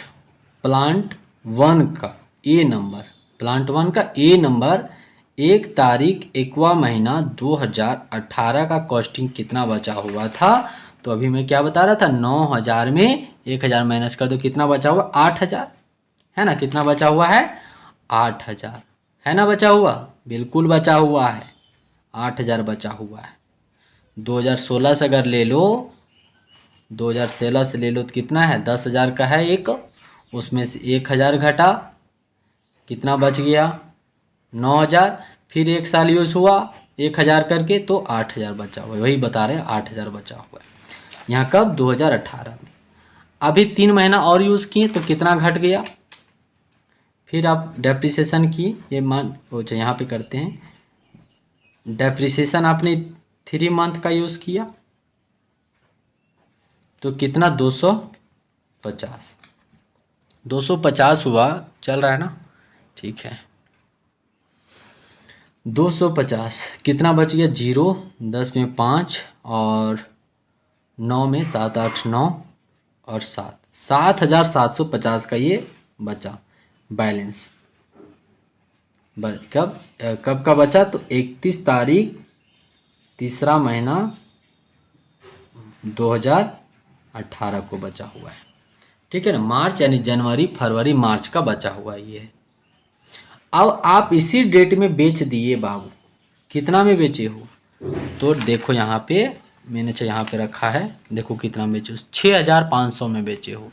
प्लांट 1 का ए नंबर, प्लांट 1 का ए नंबर 1 तारीख 1वां महीना 2018 का कॉस्टिंग कितना बचा हुआ था। तो अभी मैं क्या बता रहा था, 9,000 में 1,000 माइनस कर दो, कितना बचा हुआ 8,000 है ना। कितना बचा हुआ है 8,000 है ना, बचा हुआ, बिल्कुल बचा हुआ है, 8,000 बचा हुआ है। 2016 से अगर ले लो, 2016 से ले लो तो कितना है 10,000 का है एक, उसमें से 1,000 घटा, कितना बच गया 9,000। फिर एक साल यूज़ हुआ 1,000 करके, तो 8,000 बचा हुआ है, वही बता रहे हैं 8,000 बचा हुआ है यहाँ कब 2018 में। अभी 3 महीना और यूज़ किए तो कितना घट गया। फिर आप डेप्रिसिएशन की, ये मान अच्छा यहाँ पे करते हैं, डेप्रिसिएशन आपने 3 मंथ का यूज़ किया तो कितना 250, 250 हुआ, चल रहा है ना, ठीक है। 250 कितना बच गया 0, 10 में 5 और 9 में 7 8 9 और 7, 7,750 का ये बचा बैलेंस। कब कब का बचा, तो 31 तारीख तीसरा महीना 2018 को बचा हुआ है। ठीक है ना, मार्च यानी जनवरी फरवरी मार्च का बचा हुआ है ये। अब आप इसी डेट में बेच दिए बाबू, कितना में बेचे हो, तो देखो यहाँ पे मैंने यहाँ पे रखा है, देखो कितना बेचे हो, 6500 में बेचे हो,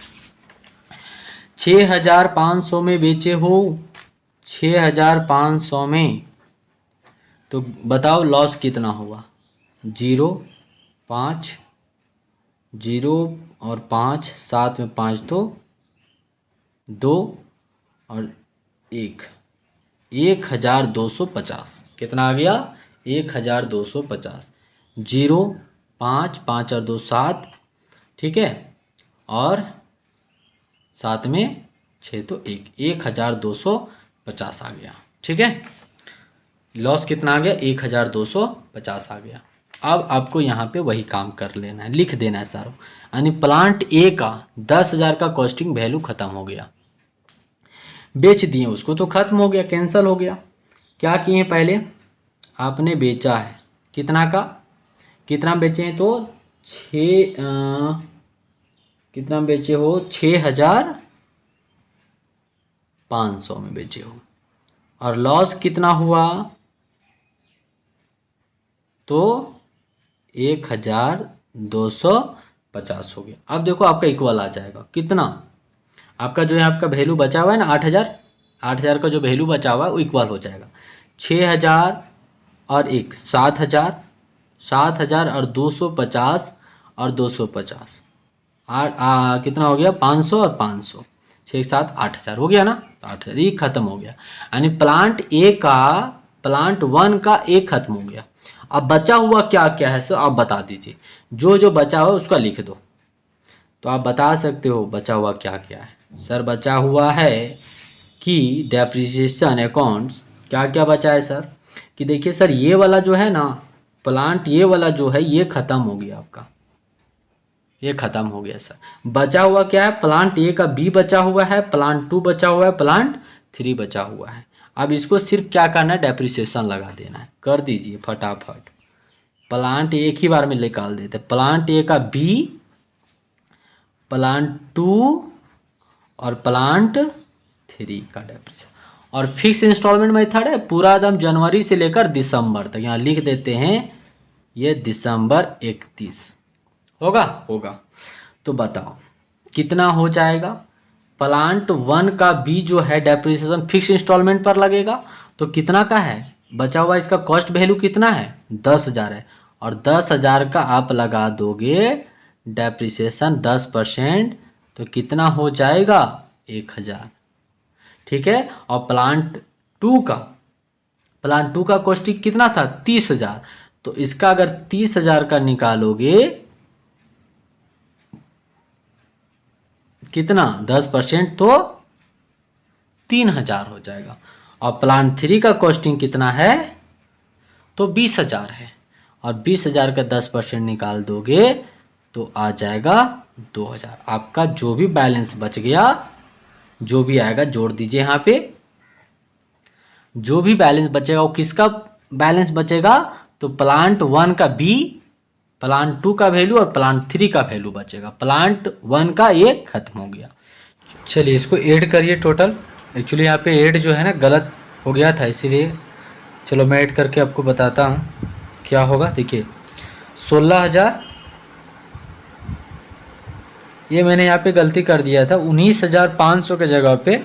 6500 में बेचे हो, 6500 में। तो बताओ लॉस कितना हुआ, 0 5 0 और 5, साथ में 5 तो 2 और 1, 1250। कितना आ गया, 1250। 0 5 5 और 2 7, ठीक है, और साथ में 6 तो 1, 1250 आ गया। ठीक है, लॉस कितना आ गया, 1250 आ गया। अब आपको यहाँ पे वही काम कर लेना है, लिख देना है सारों। यानी प्लांट ए का 10,000 का कॉस्टिंग वैल्यू खत्म हो गया, बेच दिए उसको तो खत्म हो गया, कैंसिल हो गया। क्या किए, पहले आपने बेचा है कितना का, कितना बेचे हैं, तो कितना बेचे हो, 6500 में बेचे हो, और लॉस कितना हुआ, तो 1250 हो गया। अब देखो आपका इक्वल आ जाएगा, कितना आपका जो है आपका वैल्यू बचा हुआ है ना, 8000 का जो वैल्यू बचा हुआ है वो इक्वल हो जाएगा। 6000 और 1 7000 और 250 और 250 कितना हो गया, 500 और 500, 6 7 8000 हो गया ना, तो 8000 ये खत्म हो गया। यानी प्लांट ए का, प्लांट 1 का एक खत्म हो गया। अब बचा हुआ क्या क्या है सर, आप बता दीजिए, जो जो बचा हुआ उसका लिख दो। तो आप बता सकते हो बचा हुआ क्या क्या है। सर बचा हुआ है कि डेप्रिसिएशन अकाउंट्स, क्या क्या बचा है सर, कि देखिए सर ये वाला जो है ना प्लांट, ये वाला जो है ये ख़त्म हो गया आपका, ये ख़त्म हो गया सर। बचा हुआ क्या है, प्लांट ए का बी बचा हुआ है, प्लांट 2 बचा हुआ है, प्लांट 3 बचा हुआ है। अब इसको सिर्फ क्या करना है, डेप्रिसिएशन लगा देना है, कर दीजिए फटाफट। प्लांट एक ही बार में निकाल देते, प्लांट ए का बी, प्लांट 2 और प्लांट 3 का डेप्रिसिएशन। और फिक्स इंस्टॉलमेंट मेथड है पूरा एकदम जनवरी से लेकर दिसंबर तक, यहाँ लिख देते हैं ये दिसंबर 31 होगा। तो बताओ कितना हो जाएगा, प्लांट 1 का बी जो है डेप्रिसिएशन फिक्स इंस्टॉलमेंट पर लगेगा, तो कितना का है बचा हुआ, इसका कॉस्ट वैल्यू कितना है, 10,000 है, और 10,000 का आप लगा दोगे डेप्रिसिएशन 10%, तो कितना हो जाएगा, 1,000। ठीक है, और प्लांट 2 का कॉस्टिंग कितना था, 30,000, तो इसका अगर 30,000 का निकालोगे, कितना 10%, तो 3,000 हो जाएगा। और प्लांट 3 का कॉस्टिंग कितना है, तो 20,000 है, और 20,000 का 10% निकाल दोगे तो आ जाएगा 2,000। आपका जो भी बैलेंस बच गया, जो भी आएगा जोड़ दीजिए यहाँ पे, जो भी बैलेंस बचेगा वो किसका बैलेंस बचेगा, तो प्लांट 1 का बी, प्लांट 2 का वैल्यू और प्लांट 3 का वैल्यू बचेगा। प्लांट 1 का एक खत्म हो गया। चलिए इसको ऐड करिए टोटल। एक्चुअली यहाँ पे ऐड जो है ना गलत हो गया था, इसीलिए चलो मैं ऐड करके आपको बताता हूँ क्या होगा। देखिए 16,000, ये मैंने यहाँ पे गलती कर दिया था, 19,500 के जगह पे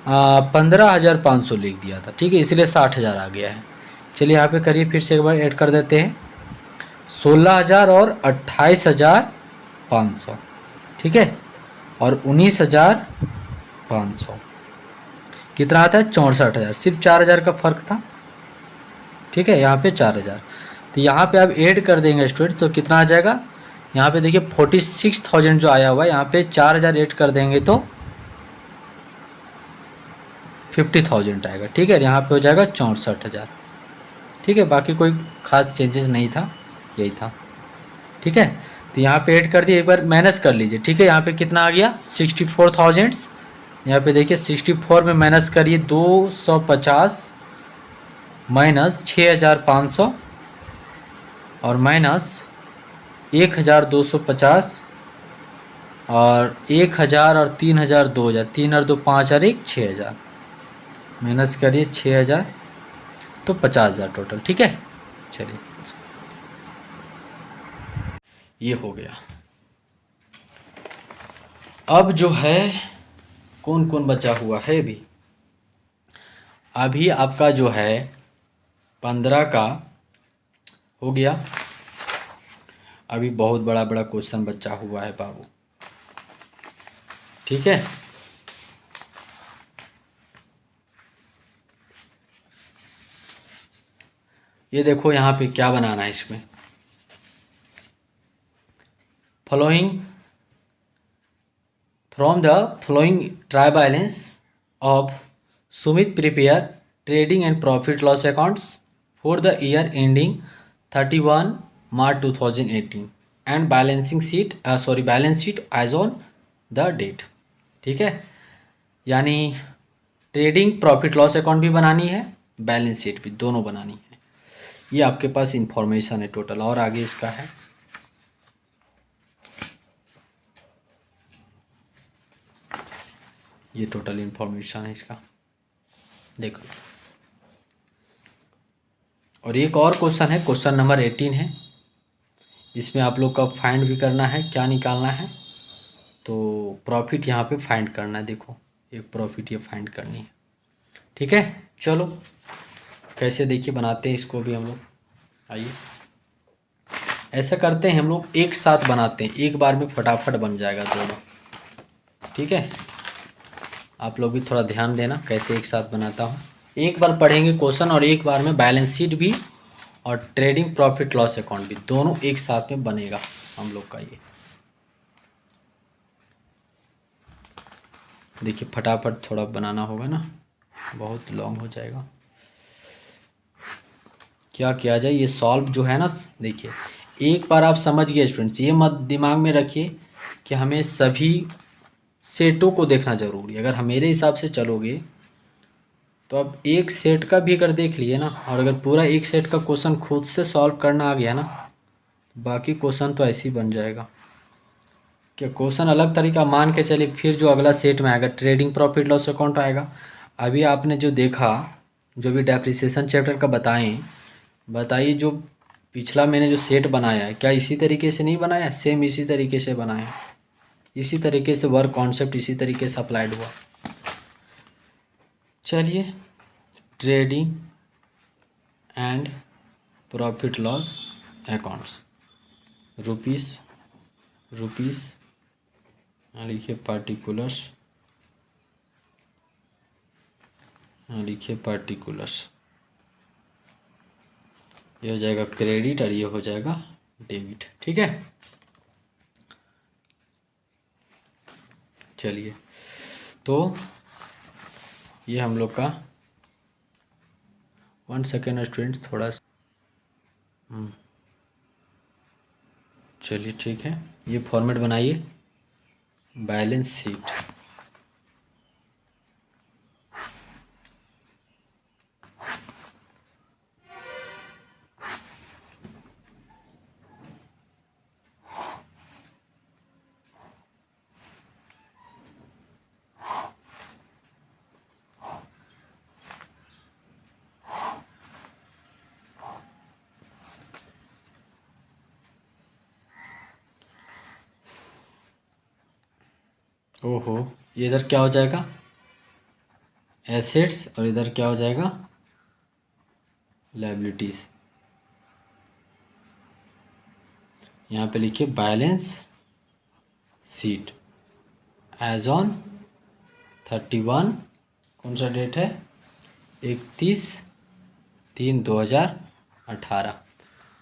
15,500 लिख दिया था, ठीक है, इसलिए 60,000 आ गया है। चलिए यहाँ पे करिए, फिर से एक बार ऐड कर देते हैं, 16,000 और 28,500, ठीक है, और 19,500 कितना आता है, 64,000, सिर्फ 4,000 का फ़र्क था, ठीक है, यहाँ पे 4,000। तो यहाँ पे आप ऐड कर देंगे स्टूडेंट्स, तो कितना आ जाएगा, यहाँ पे देखिए 46,000 जो आया हुआ है, यहाँ पे 4,000 ऐड कर देंगे तो 50,000 आएगा, ठीक है, यहाँ पे हो जाएगा 64,000, ठीक है, बाकी कोई खास चेंजेस नहीं था, यही था, ठीक है। तो यहाँ पे ऐड कर दिए, एक बार माइनस कर लीजिए, ठीक है, यहाँ पे कितना आ गया 64,000, यहाँ पे देखिए 64 में माइनस करिए 250, माइनस 6,500 और माइनस 1,250 और 1,000 और 3,000 2,000, 3 और 2 5 और 1 6,000 माइनस करिए 6,000 तो 50,000 टोटल। ठीक है, चलिए ये हो गया। अब जो है कौन कौन बचा हुआ है अभी आपका जो है 15 का हो गया। अभी बहुत बड़ा बड़ा क्वेश्चन बचा हुआ है बाबू। ठीक है, ये देखो यहाँ पे क्या बनाना है इसमें। Following from the following trial balance of Sumit prepare trading and profit loss accounts for the year ending 31 March 2018 and balancing sheet balance sheet as on the date. ठीक है, यानी ट्रेडिंग प्रॉफिट लॉस अकाउंट भी बनानी है, बैलेंस शीट भी, दोनों बनानी है। ये आपके पास इंफॉर्मेशन है टोटल, और आगे इसका है ये टोटल इंफॉर्मेशन है इसका, देखो। और एक और क्वेश्चन है, क्वेश्चन नंबर 18 है। इसमें आप लोग का फाइंड भी करना है, क्या निकालना है, तो प्रॉफिट यहाँ पे फाइंड करना है। देखो एक प्रॉफिट ये फाइंड करनी है। ठीक है, चलो कैसे देखिए बनाते हैं इसको भी हम लोग। आइए ऐसा करते हैं, हम लोग एक साथ बनाते हैं, एक बार में फटाफट बन जाएगा दोनों। ठीक है, आप लोग भी थोड़ा ध्यान देना कैसे एक साथ बनाता हूँ। एक बार पढ़ेंगे क्वेश्चन और एक बार में बैलेंस शीट भी और ट्रेडिंग प्रॉफिट लॉस अकाउंट भी, दोनों एक साथ में बनेगा हम लोग का। ये देखिए फटाफट थोड़ा बनाना होगा ना, बहुत लॉन्ग हो जाएगा। क्या किया जाए, ये सॉल्व जो है ना, देखिए एक बार आप समझ गए स्टूडेंट्स, ये मत दिमाग में रखिए कि हमें सभी सेटों को देखना जरूरी है। अगर हम मेरे हिसाब से चलोगे तो अब एक सेट का भी अगर देख लिए ना, और अगर पूरा एक सेट का क्वेश्चन खुद से सॉल्व करना आ गया ना, बाकी क्वेश्चन तो ऐसे ही बन जाएगा। क्या क्वेश्चन अलग तरीका मान के चलिए, फिर जो अगला सेट में आएगा ट्रेडिंग प्रॉफिट लॉस अकाउंट आएगा। अभी आपने जो देखा, जो भी डेप्रिसिएशन चैप्टर का बताइए, जो पिछला मैंने जो सेट बनाया है, क्या इसी तरीके से नहीं बनाया, सेम इसी तरीके से बनाया, इसी तरीके से वर्क कॉन्सेप्ट इसी तरीके से अप्लाइड हुआ। चलिए trading and profit loss accounts, rupees लिखिए पार्टिकुलर्स, लिखिए पार्टिकुलर्स, ये हो जाएगा क्रेडिट और ये हो जाएगा डेबिट। ठीक है, चलिए तो ये हम लोग का 1 सेकेंड स्टूडेंट थोड़ा, चलिए ठीक है, ये फॉर्मेट बनाइए बैलेंस शीट। ओहो, ये इधर क्या हो जाएगा, एसेट्स, और इधर क्या हो जाएगा, लायबिलिटीज। यहाँ पे लिखिए बैलेंस शीट एज ऑन 31, कौन सा डेट है, 31/3/2018।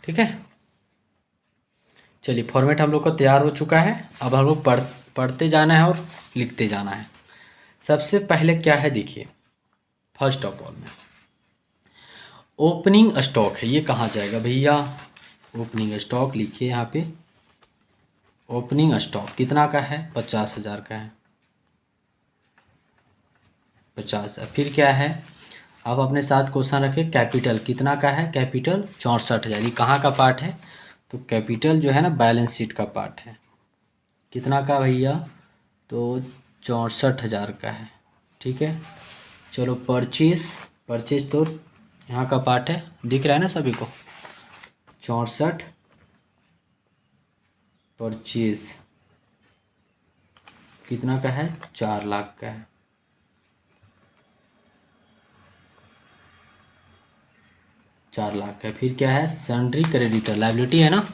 ठीक है, चलिए फॉर्मेट हम लोग का तैयार हो चुका है। अब हम लोग पढ़ते जाना है और लिखते जाना है। सबसे पहले क्या है देखिए, फर्स्ट ऑफ ऑल में ओपनिंग स्टॉक है, ये कहाँ जाएगा भैया, ओपनिंग स्टॉक लिखिए यहाँ पे। ओपनिंग स्टॉक कितना का है, 50,000 का है, 50। फिर क्या है, आप अपने साथ क्वेश्चन रखें कैपिटल कितना का है, कैपिटल 64,000। ये कहाँ का पार्ट है, तो कैपिटल जो है ना बैलेंस शीट का पार्ट है। कितना का भैया, तो 64,000 का है। ठीक है, चलो परचेज, परचेज तो यहाँ का पार्ट है, दिख रहा है ना सभी को। 64 परचेज कितना का है, 4 लाख का है। 4 लाख का है। फिर क्या है, सन्ड्री क्रेडिटर लाइबिलिटी है ना,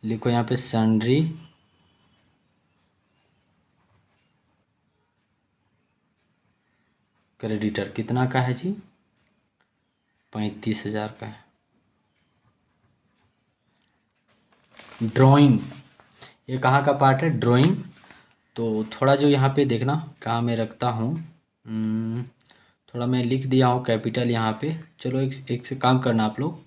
लिखो यहाँ पे सन्ड्री क्रेडिटर कितना का है जी, 35,000 का है। ड्राइंग, ये कहाँ का पार्ट है, ड्राइंग। तो थोड़ा जो यहाँ पे देखना कहाँ मैं रखता हूँ, थोड़ा मैं लिख दिया हूँ कैपिटल यहाँ पे। चलो एक से काम करना आप लोग,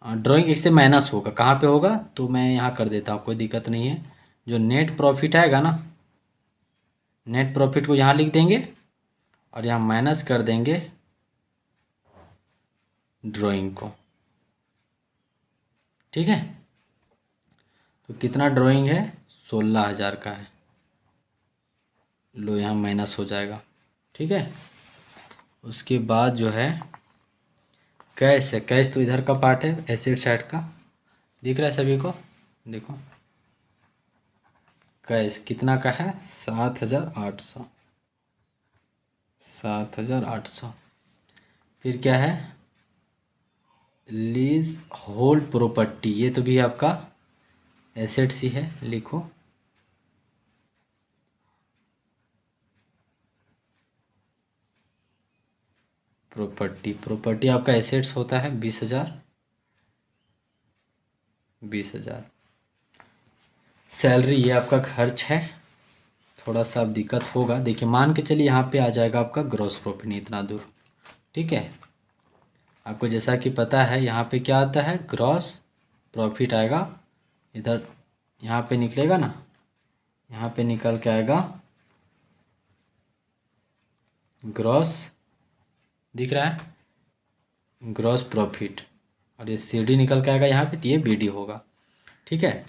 ड्राइंग एक से माइनस होगा, कहाँ पे होगा, तो मैं यहाँ कर देता हूँ, कोई दिक्कत नहीं है। जो नेट प्रॉफिट आएगा ना, नेट प्रॉफिट को यहाँ लिख देंगे और यहाँ माइनस कर देंगे ड्राइंग को। ठीक है, तो कितना ड्राइंग है, 16,000 का है। लो यहाँ माइनस हो जाएगा। ठीक है, उसके बाद जो है कैश है, कैश तो इधर का पार्ट है, एसेट साइड का, दिख रहा है सभी को। देखो कैश कितना का है, 7,800, 7,800। फिर क्या है, लीज होल्ड प्रॉपर्टी, ये तो भी आपका एसेट्स ही है, लिखो। प्रॉपर्टी, प्रॉपर्टी आपका एसेट्स होता है 20,000, 20,000। सैलरी ये आपका खर्च है, थोड़ा सा अब दिक्कत होगा। देखिए मान के चलिए यहाँ पे आ जाएगा आपका ग्रॉस प्रॉफिट, नहीं इतना दूर। ठीक है, आपको जैसा कि पता है यहाँ पे क्या आता है, ग्रॉस प्रॉफिट आएगा इधर, यहाँ पे निकलेगा ना, यहाँ पे निकल के आएगा ग्रॉस, दिख रहा है ग्रॉस प्रॉफिट, और ये सीडी निकल के आएगा यहाँ पे, तो ये बीडी होगा। ठीक है,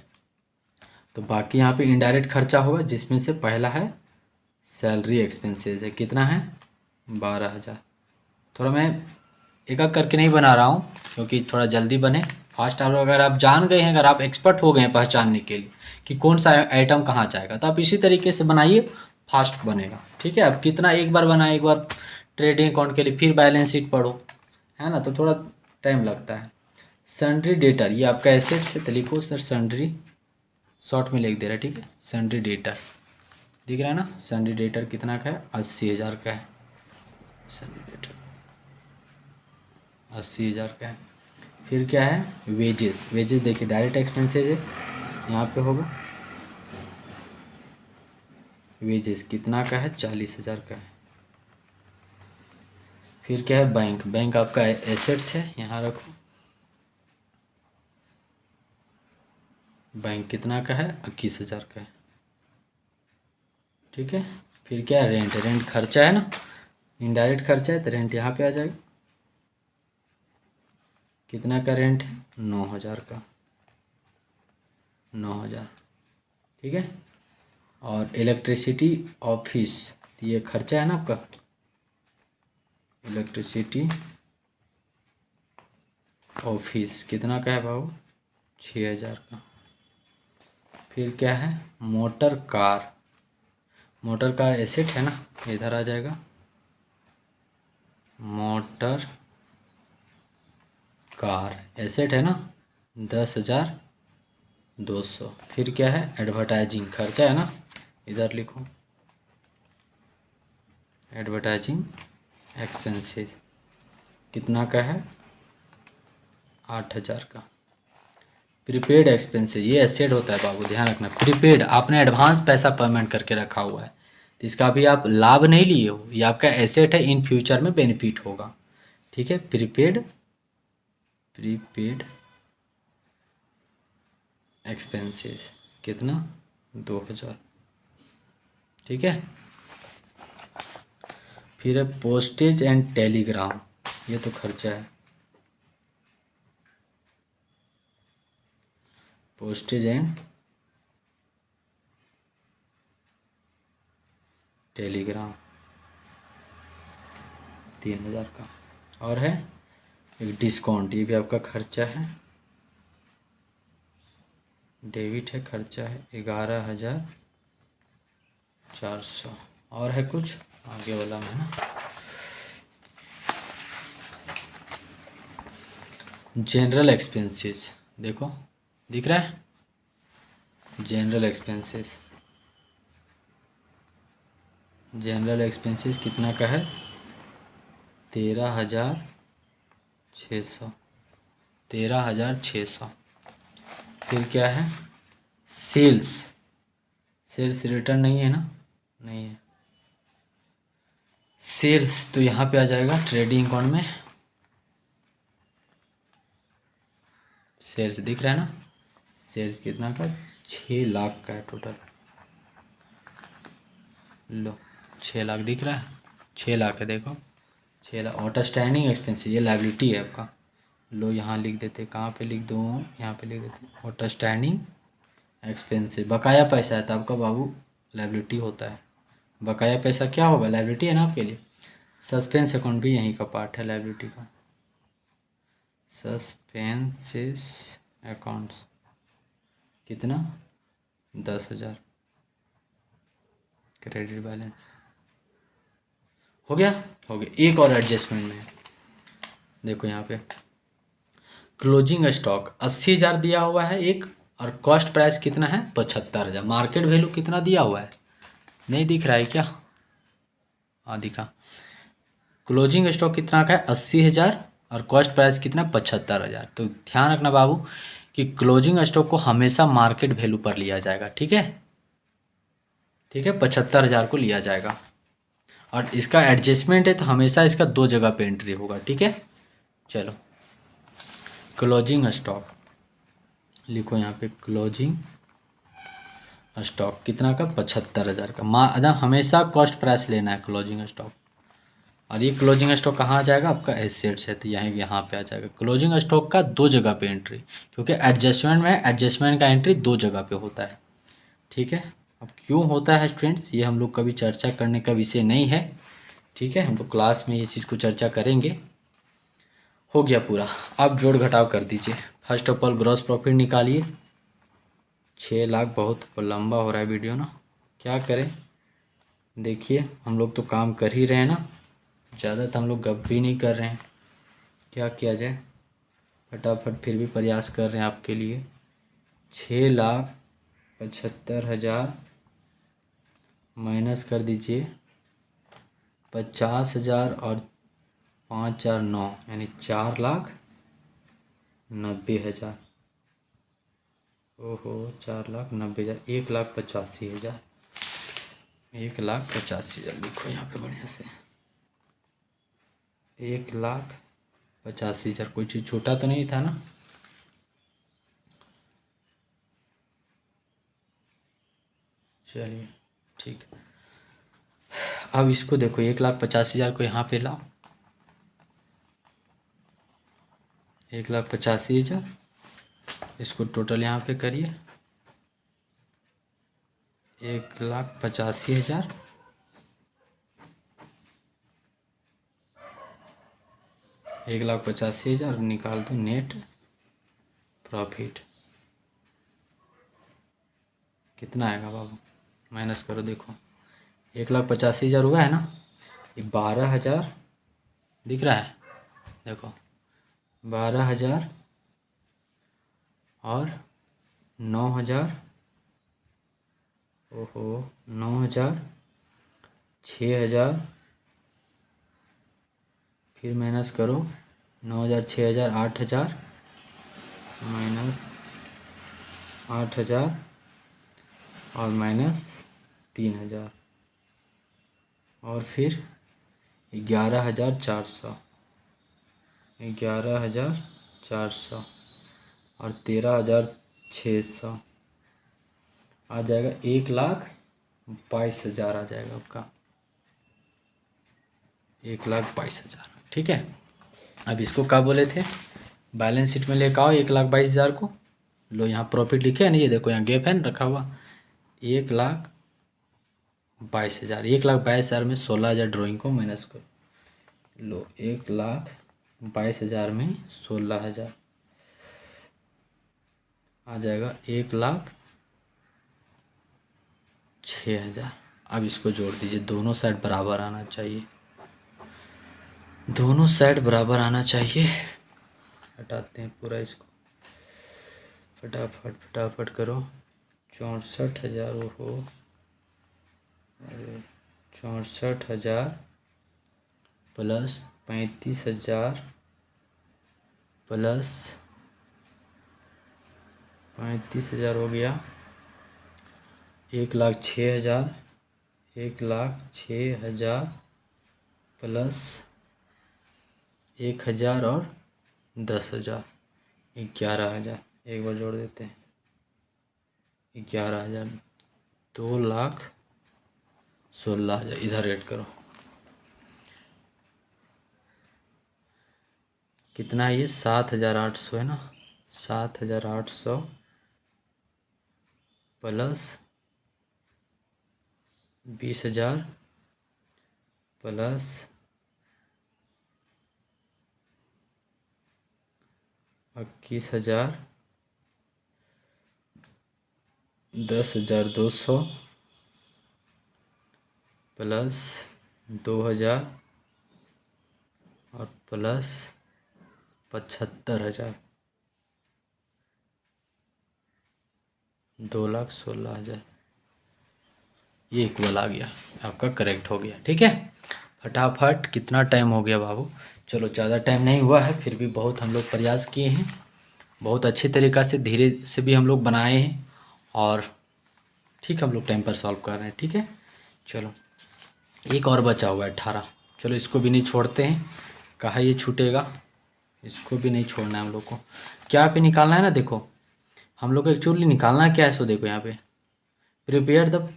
तो बाकी यहाँ पे इनडायरेक्ट खर्चा होगा, जिसमें से पहला है सैलरी एक्सपेंसेस है, कितना है, 12,000। थोड़ा मैं एक एक करके नहीं बना रहा हूँ क्योंकि थोड़ा जल्दी बने, फास्ट। आप अगर आप जान गए हैं, अगर आप एक्सपर्ट हो गए हैं पहचानने के लिए कि कौन सा आइटम कहाँ जाएगा, तो आप इसी तरीके से बनाइए, फास्ट बनेगा। ठीक है, अब कितना एक बार बनाए, एक बार ट्रेडिंग अकाउंट के लिए, फिर बैलेंस शीट पढ़ो, है ना, तो थोड़ा टाइम लगता है। सन्ड्री डेटर ये आपका एसेट से, तो लिखो सर सन्ड्री, शॉर्ट में लिख दे रहा है। ठीक है, सन्ड्री डेटर दिख रहा है ना, सन्ड्री डेटर कितना का है, 80,000 का है। सन्ड्री डेटर 80,000 का है। फिर क्या है, वेजेस, वेजेस देखिए डायरेक्ट एक्सपेंसेस है, यहाँ पे होगा वेजेस कितना का है, 40,000 का है। फिर क्या है, बैंक, बैंक आपका एसेट्स है, यहाँ रखो। बैंक कितना का है, 21,000 का है। ठीक है, फिर क्या है, रेंट, रेंट खर्चा है ना, इनडायरेक्ट खर्चा है, तो रेंट यहाँ पे आ जाएगा। कितना का रेंट है, 9,000 का, 9,000। ठीक है, और इलेक्ट्रिसिटी ऑफिस, तो ये खर्चा है ना आपका, इलेक्ट्रिसिटी ऑफिस कितना का है भाव, 6,000 का। फिर क्या है, motor car, motor car asset है ना, इधर आ जाएगा, मोटर कार एसेट है ना, 10,200। फिर क्या है, एडवर्टाइजिंग खर्चा है ना, इधर लिखो एडवर्टाइजिंग एक्सपेंसेस कितना का है, 8,000 का। प्रीपेड एक्सपेंसेस ये एसेट होता है बाबू, ध्यान रखना, प्रीपेड आपने एडवांस पैसा पेमेंट करके रखा हुआ है, तो इसका भी आप लाभ नहीं लिए हो, ये आपका एसेट है, इन फ्यूचर में बेनिफिट होगा। ठीक है, प्रीपेड, प्रीपेड एक्सपेंसेस कितना, 2,000। ठीक है, फिर है पोस्टेज एंड टेलीग्राम, ये तो खर्चा है। पोस्टेज एंड टेलीग्राम 3000 का। और है एक डिस्काउंट, ये भी आपका खर्चा है। डेबिट है, खर्चा है 11,400। और है कुछ आगे वाला में ना, जनरल एक्सपेंसेस, देखो दिख रहा है जनरल एक्सपेंसेस। जनरल एक्सपेंसेस कितना का है? 13,600। 13,600। फिर क्या है? सेल्स। सेल्स रिटर्न नहीं है ना? नहीं है। सेल्स तो यहाँ पे आ जाएगा ट्रेडिंग अकाउंट में। सेल्स दिख रहा है ना? सेल्स कितना का? 6 लाख का है टोटल। लो 6 लाख दिख रहा है, 6 लाख है देखो, 6 लाख। आउटस्टैंडिंग एक्सपेंसेस, ये लायबिलिटी है आपका। लो यहाँ लिख देते, कहाँ पे लिख दूँ? यहाँ पे लिख देते आउटस्टैंडिंग एक्सपेंसेस। बकाया पैसा है तो आपका बाबू लायबिलिटी होता है। बकाया पैसा क्या होगा? लायबिलिटी है ना आपके लिए। सस्पेंस अकाउंट भी यहीं का पार्ट है लायबिलिटी का। सस्पेंसेस अकाउंट्स कितना? 10,000। क्रेडिट बैलेंस हो गया। हो गया। एक और एडजस्टमेंट में देखो यहाँ पे क्लोजिंग स्टॉक 80,000 दिया हुआ है एक, और कॉस्ट प्राइस कितना है? 75,000। मार्केट वैल्यू कितना दिया हुआ है? नहीं दिख रहा है क्या? हाँ दिखा। क्लोजिंग स्टॉक कितना का है? 80,000, और कॉस्ट प्राइस कितना? 75,000। तो ध्यान रखना बाबू कि क्लोजिंग स्टॉक को हमेशा मार्केट वैल्यू पर लिया जाएगा, ठीक है? ठीक है, 75,000 को लिया जाएगा। और इसका एडजस्टमेंट है तो हमेशा इसका 2 जगह पे एंट्री होगा, ठीक है? चलो क्लोजिंग स्टॉक लिखो यहाँ पे। क्लोजिंग स्टॉक कितना का? 75,000 का। हमेशा कॉस्ट प्राइस लेना है क्लोजिंग स्टॉक। और ये क्लोजिंग स्टॉक कहाँ आ जाएगा? आपका एसेट्स है तो यहाँ पे आ जाएगा। क्लोजिंग स्टॉक का 2 जगह पे एंट्री, क्योंकि एडजस्टमेंट में एडजस्टमेंट का एंट्री 2 जगह पे होता है, ठीक है? अब क्यों होता है स्टूडेंट्स, ये हम लोग कभी चर्चा करने का विषय नहीं है, ठीक है? हम लोग क्लास में ये चीज़ को चर्चा करेंगे। हो गया पूरा। अब जोड़ घटाव कर दीजिए। First of all gross profit निकालिए। 6 लाख बहुत लंबा हो रहा है वीडियो ना, क्या करें? देखिए हम लोग तो काम कर ही रहे हैं ना, ज़्यादा तो हम लोग गप भी नहीं कर रहे हैं। क्या किया जाए? फटाफट फिर भी प्रयास कर रहे हैं आपके लिए। 6,75,000 माइनस कर दीजिए 50,000 और 5,4 9, यानी 4,90,000। ओहो 4,90,000, 1,85,000। 1,85,000 लिखो यहाँ पे बढ़िया से। 1,85,000। कोई चीज़ छोटा तो नहीं था ना? चलिए ठीक। अब इसको देखो 1,85,000 को यहाँ पे लाओ। 1,85,000 इसको टोटल यहाँ पे करिए। 1,85,000 1,85,000 निकाल दो नेट प्रॉफिट। कितना आएगा बाबू? माइनस करो देखो। 1,85,000 हुआ है ना? ये 12,000 दिख रहा है, देखो 12,000 और 9,000। ओहो 9,000, 6,000, फिर माइनस करो 9,000, 6,000, 8,000, माइनस 8,000 और माइनस 3,000, और फिर 11,400, 11,400 और 13,600 आ जाएगा। 1,22,000 आ जाएगा आपका। 1,22,000। ठीक है, अब इसको क्या बोले थे, बैलेंस शीट में लेकर आओ 1,22,000 को। लो यहाँ प्रॉफिट लिखे है ना, ये देखो यहाँ गैप है ना रखा हुआ, 1,22,000। 1,22,000 में 16,000 ड्राइंग को माइनस करो। लो 1,22,000 में 16,000 आ जाएगा 1,06,000। अब इसको जोड़ दीजिए, दोनों साइड बराबर आना चाहिए, दोनों साइड बराबर आना चाहिए। हटाते हैं पूरा इसको, फटाफट फटाफट करो। 64,000 हो, 64,000 प्लस 35,000 प्लस 35,000 हो गया 1,06,000। 1,06,000 प्लस 1,000 और 10,000, 11,000। एक बार जोड़ देते हैं, 11,000, 2,16,000। इधर ऐड करो, कितना है ये, 7,800 है ना। 7,800 प्लस 20,000 प्लस 21,000, 10,200 प्लस 2,000 और प्लस 75,000, 2,16,000। ये इक्वल आ गया, आपका करेक्ट हो गया। ठीक है, फटाफट कितना टाइम हो गया बाबू, चलो ज़्यादा टाइम नहीं हुआ है, फिर भी बहुत हम लोग प्रयास किए हैं, बहुत अच्छे तरीक़ा से धीरे से भी हम लोग बनाए हैं, और ठीक हम लोग टाइम पर सॉल्व कर रहे हैं। ठीक है, चलो एक और बचा हुआ है 18। चलो इसको भी नहीं छोड़ते हैं, कहाँ ये छूटेगा, इसको भी नहीं छोड़ना है हम लोग को। क्या पे निकालना है ना, देखो हम लोग को एक्चुअली निकालना क्या है, सो देखो यहाँ पे, prepare the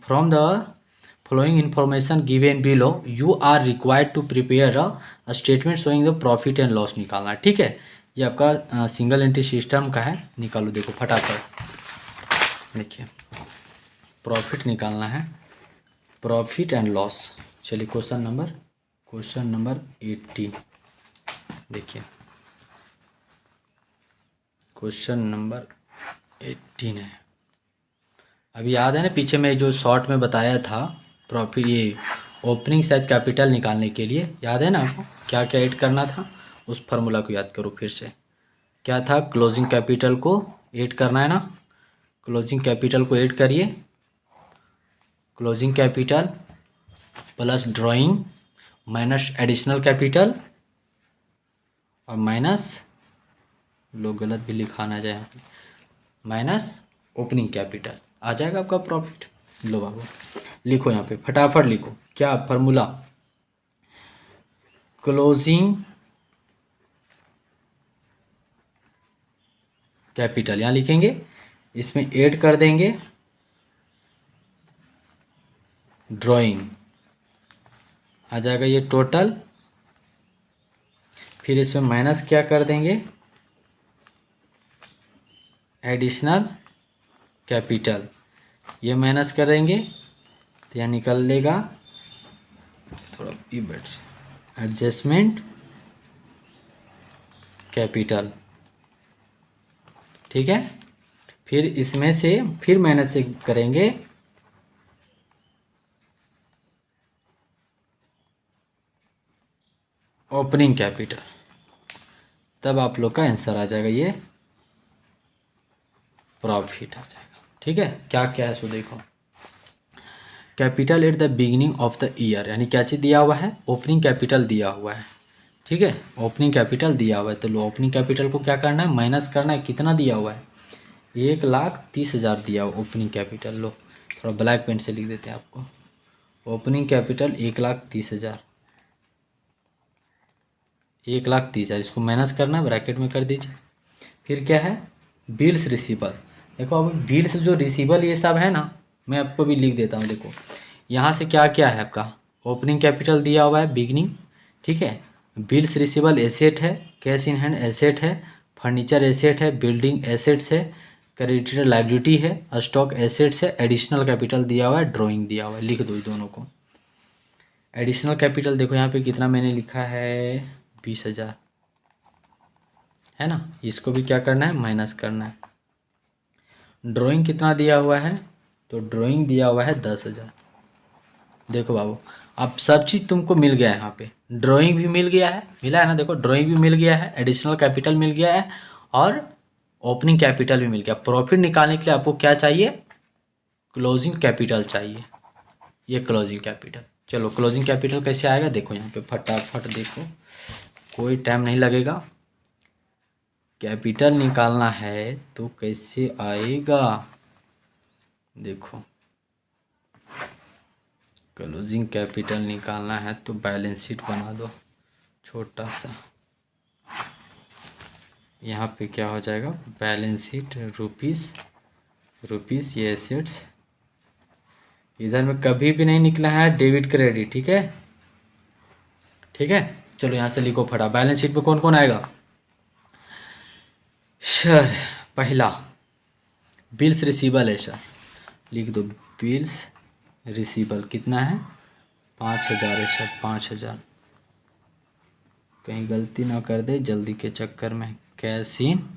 from the following information given below you are required to prepare a statement showing the profit and loss निकालना है। ठीक है, ये आपका सिंगल एंट्री सिस्टम का है, निकालो देखो फटाफट। देखिए प्रॉफिट निकालना है, प्रॉफिट एंड लॉस। चलिए क्वेश्चन नंबर 18 देखिए, क्वेश्चन नंबर 18 है। अभी याद है ना, पीछे मैं जो शॉर्ट में बताया था प्रॉफिट, ये ओपनिंग साइड कैपिटल निकालने के लिए, याद है ना आपको क्या क्या ऐड करना था, उस फार्मूला को याद करो फिर से। क्या था, क्लोजिंग कैपिटल को ऐड करना है ना, क्लोजिंग कैपिटल को ऐड करिए, closing capital plus drawing minus additional capital और माइनस, लोग गलत भी लिखाना जाए, माइनस ओपनिंग कैपिटल, आ जाएगा आपका प्रॉफिट। लो बाबू लिखो यहाँ पे, फटाफट लिखो, क्या फार्मूला, क्लोजिंग कैपिटल यहाँ लिखेंगे, इसमें ऐड कर देंगे ड्राइंग, आ जाएगा ये टोटल, फिर इसमें माइनस क्या कर देंगे, एडिशनल कैपिटल, ये माइनस कर देंगे तो यहाँ निकल लेगा थोड़ा एडजस्टमेंट कैपिटल। ठीक है, फिर इसमें से फिर माइनस से करेंगे ओपनिंग कैपिटल, तब आप लोग का आंसर आ जाएगा, ये प्रॉफिट आ जाएगा। ठीक है, क्या क्या है सो देखो, capital at the beginning of the year, यानी क्या चीज़ दिया हुआ है, ओपनिंग कैपिटल दिया हुआ है। ठीक है, ओपनिंग कैपिटल दिया हुआ है, तो लो ओपनिंग कैपिटल को क्या करना है, माइनस करना है, कितना दिया हुआ है, 1,30,000 दिया हुआ ओपनिंग कैपिटल। लो थोड़ा ब्लैक पेन से लिख देते हैं आपको, ओपनिंग कैपिटल 1,30,000, 1,30,000, इसको माइनस करना है, ब्रैकेट में कर दीजिए। फिर क्या है, बिल्स रिसीबल, देखो अब बिल्स जो रिसीबल ये सब है ना, मैं आपको भी लिख देता हूँ। देखो यहाँ से क्या क्या है आपका, ओपनिंग कैपिटल दिया हुआ है बिगनिंग, ठीक है। बिल्स रिसीवेबल एसेट है, कैश इन हैंड एसेट है, फर्नीचर एसेट है, बिल्डिंग एसेट्स है, क्रेडिटर लाइबिलिटी है, स्टॉक एसेट्स है, एडिशनल कैपिटल दिया हुआ है, ड्राइंग दिया हुआ है। लिख दो इस दोनों को। एडिशनल कैपिटल देखो यहाँ पे कितना मैंने लिखा है, 20,000 है ना। इसको भी क्या करना है, माइनस करना है। ड्राइंग कितना दिया हुआ है, तो ड्राइंग दिया हुआ है 10,000। देखो बाबू, अब सब चीज़ तुमको मिल गया है यहाँ पे। ड्राइंग भी मिल गया है, मिला है ना। देखो ड्राइंग भी मिल गया है, एडिशनल कैपिटल मिल गया है, और ओपनिंग कैपिटल भी मिल गया। प्रॉफिट निकालने के लिए आपको क्या चाहिए, क्लोजिंग कैपिटल चाहिए। ये क्लोजिंग कैपिटल। चलो क्लोजिंग कैपिटल कैसे आएगा, देखो यहाँ पे फटाफट देखो, कोई टाइम नहीं लगेगा। कैपिटल निकालना है तो कैसे आएगा, देखो क्लोजिंग कैपिटल निकालना है तो बैलेंस शीट बना दो छोटा सा। यहाँ पे क्या हो जाएगा, बैलेंस शीट रुपीस ये एसेट्स। इधर में कभी भी नहीं निकला है डेबिट क्रेडिट, ठीक है, ठीक है। चलो यहाँ से लिखो फटा, बैलेंस शीट में कौन कौन आएगा। सर पहला बिल्स रिसीवेबल है सर, लिख दो बिल्स रिसीवेबल कितना है, 5,000 है सर, 5,000। कहीं गलती ना कर दे जल्दी के चक्कर में। कैश इन,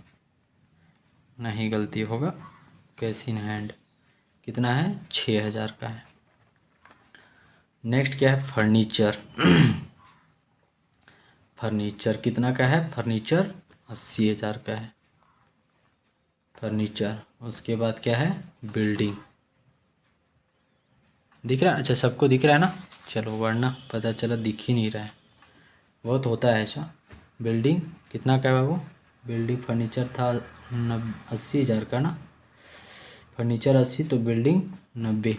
नहीं गलती होगा, कैश इन हैंड कितना है, 6,000 का है। नेक्स्ट क्या है, फर्नीचर फर्नीचर कितना का है, फर्नीचर 80,000 का है फर्नीचर। उसके बाद क्या है, बिल्डिंग। दिख रहा है, अच्छा सबको दिख रहा है ना। चलो वरना पता चला दिख ही नहीं रहा है, बहुत होता है ऐसा। बिल्डिंग कितना का है बाबू, बिल्डिंग फर्नीचर था 80,000 का ना, फर्नीचर 80 तो बिल्डिंग 90।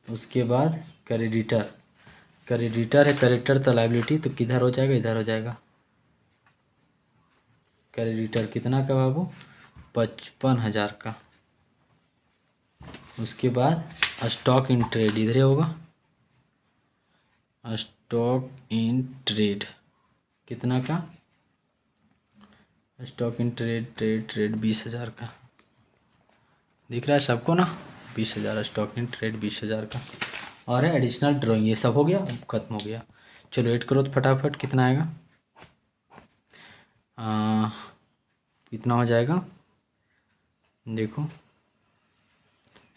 उसके बाद क्रेडिटर, क्रेडिटर है, क्रेडिटर तो लाइबिलिटी, तो किधर हो जाएगा, इधर हो जाएगा। क्रेडिटर कितना का बाबू, 55,000 का। उसके बाद स्टॉक इन ट्रेड इधर होगा, स्टॉक इन ट्रेड कितना का, स्टॉक इन ट्रेड 20,000 का। दिख रहा है सबको ना, 20,000 स्टॉक इन ट्रेड 20,000 का। और है एडिशनल ड्राइंग, ये सब हो गया, खत्म हो गया। चलो ऐड करो तो फटाफट कितना आएगा, कितना हो जाएगा, देखो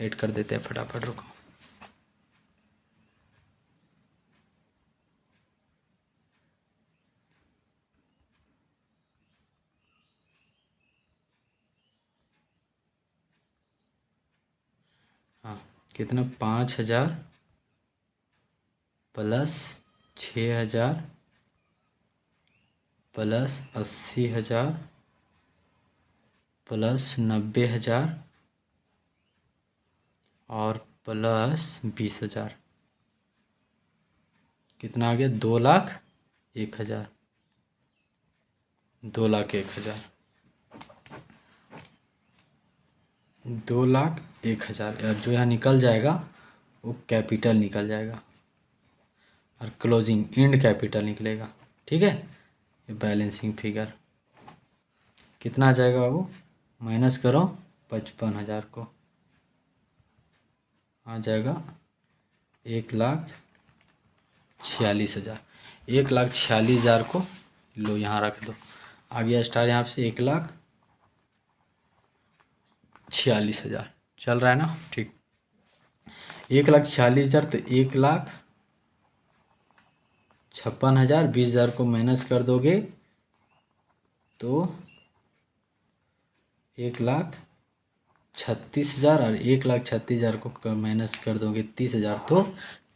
ऐड कर देते हैं फटाफट, रुको। हाँ कितना, 5,000 प्लस 6,000 प्लस 80,000 प्लस 90,000 और प्लस 20,000, कितना आ गया, 2,01,000, 2,01,000, 2,01,000। और जो यहाँ निकल जाएगा वो कैपिटल निकल जाएगा, और क्लोजिंग इंड कैपिटल निकलेगा, ठीक है। ये बैलेंसिंग फिगर कितना आ जाएगा बाबू, माइनस करो 55,000 को, आ जाएगा 1,46,000। 1,46,000 को लो यहाँ रख दो, आ गया स्टार यहाँ से 1,46,000 चल रहा है ना, ठीक। 1,46,000 तो 1,56,000, 20,000 को माइनस कर दोगे तो 1,36,000, और 1,36,000 को माइनस कर दोगे 30,000 तो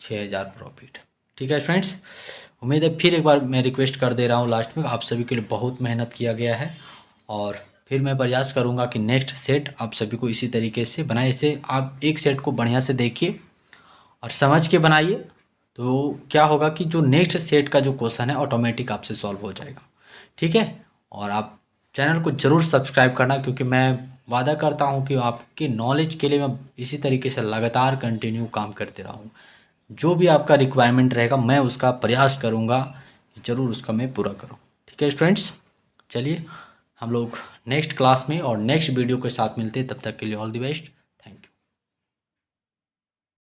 6,000 प्रॉफिट, ठीक है फ्रेंड्स। उम्मीद है फिर एक बार मैं रिक्वेस्ट कर दे रहा हूँ लास्ट में, आप सभी के लिए बहुत मेहनत किया गया है, और फिर मैं प्रयास करूँगा कि नेक्स्ट सेट आप सभी को इसी तरीके से बनाए। इसे आप एक सेट को बढ़िया से देखिए और समझ के बनाइए, तो क्या होगा कि जो नेक्स्ट सेट का जो क्वेश्चन है ऑटोमेटिक आपसे सॉल्व हो जाएगा, ठीक है। और आप चैनल को ज़रूर सब्सक्राइब करना, क्योंकि मैं वादा करता हूँ कि आपके नॉलेज के लिए मैं इसी तरीके से लगातार कंटिन्यू काम करते रहूँ। जो भी आपका रिक्वायरमेंट रहेगा मैं उसका प्रयास करूँगा, ज़रूर उसका मैं पूरा करूँ। ठीक है स्टूडेंट्स, चलिए हम लोग नेक्स्ट क्लास में और नेक्स्ट वीडियो के साथ मिलते हैं। तब तक के लिए ऑल द बेस्ट।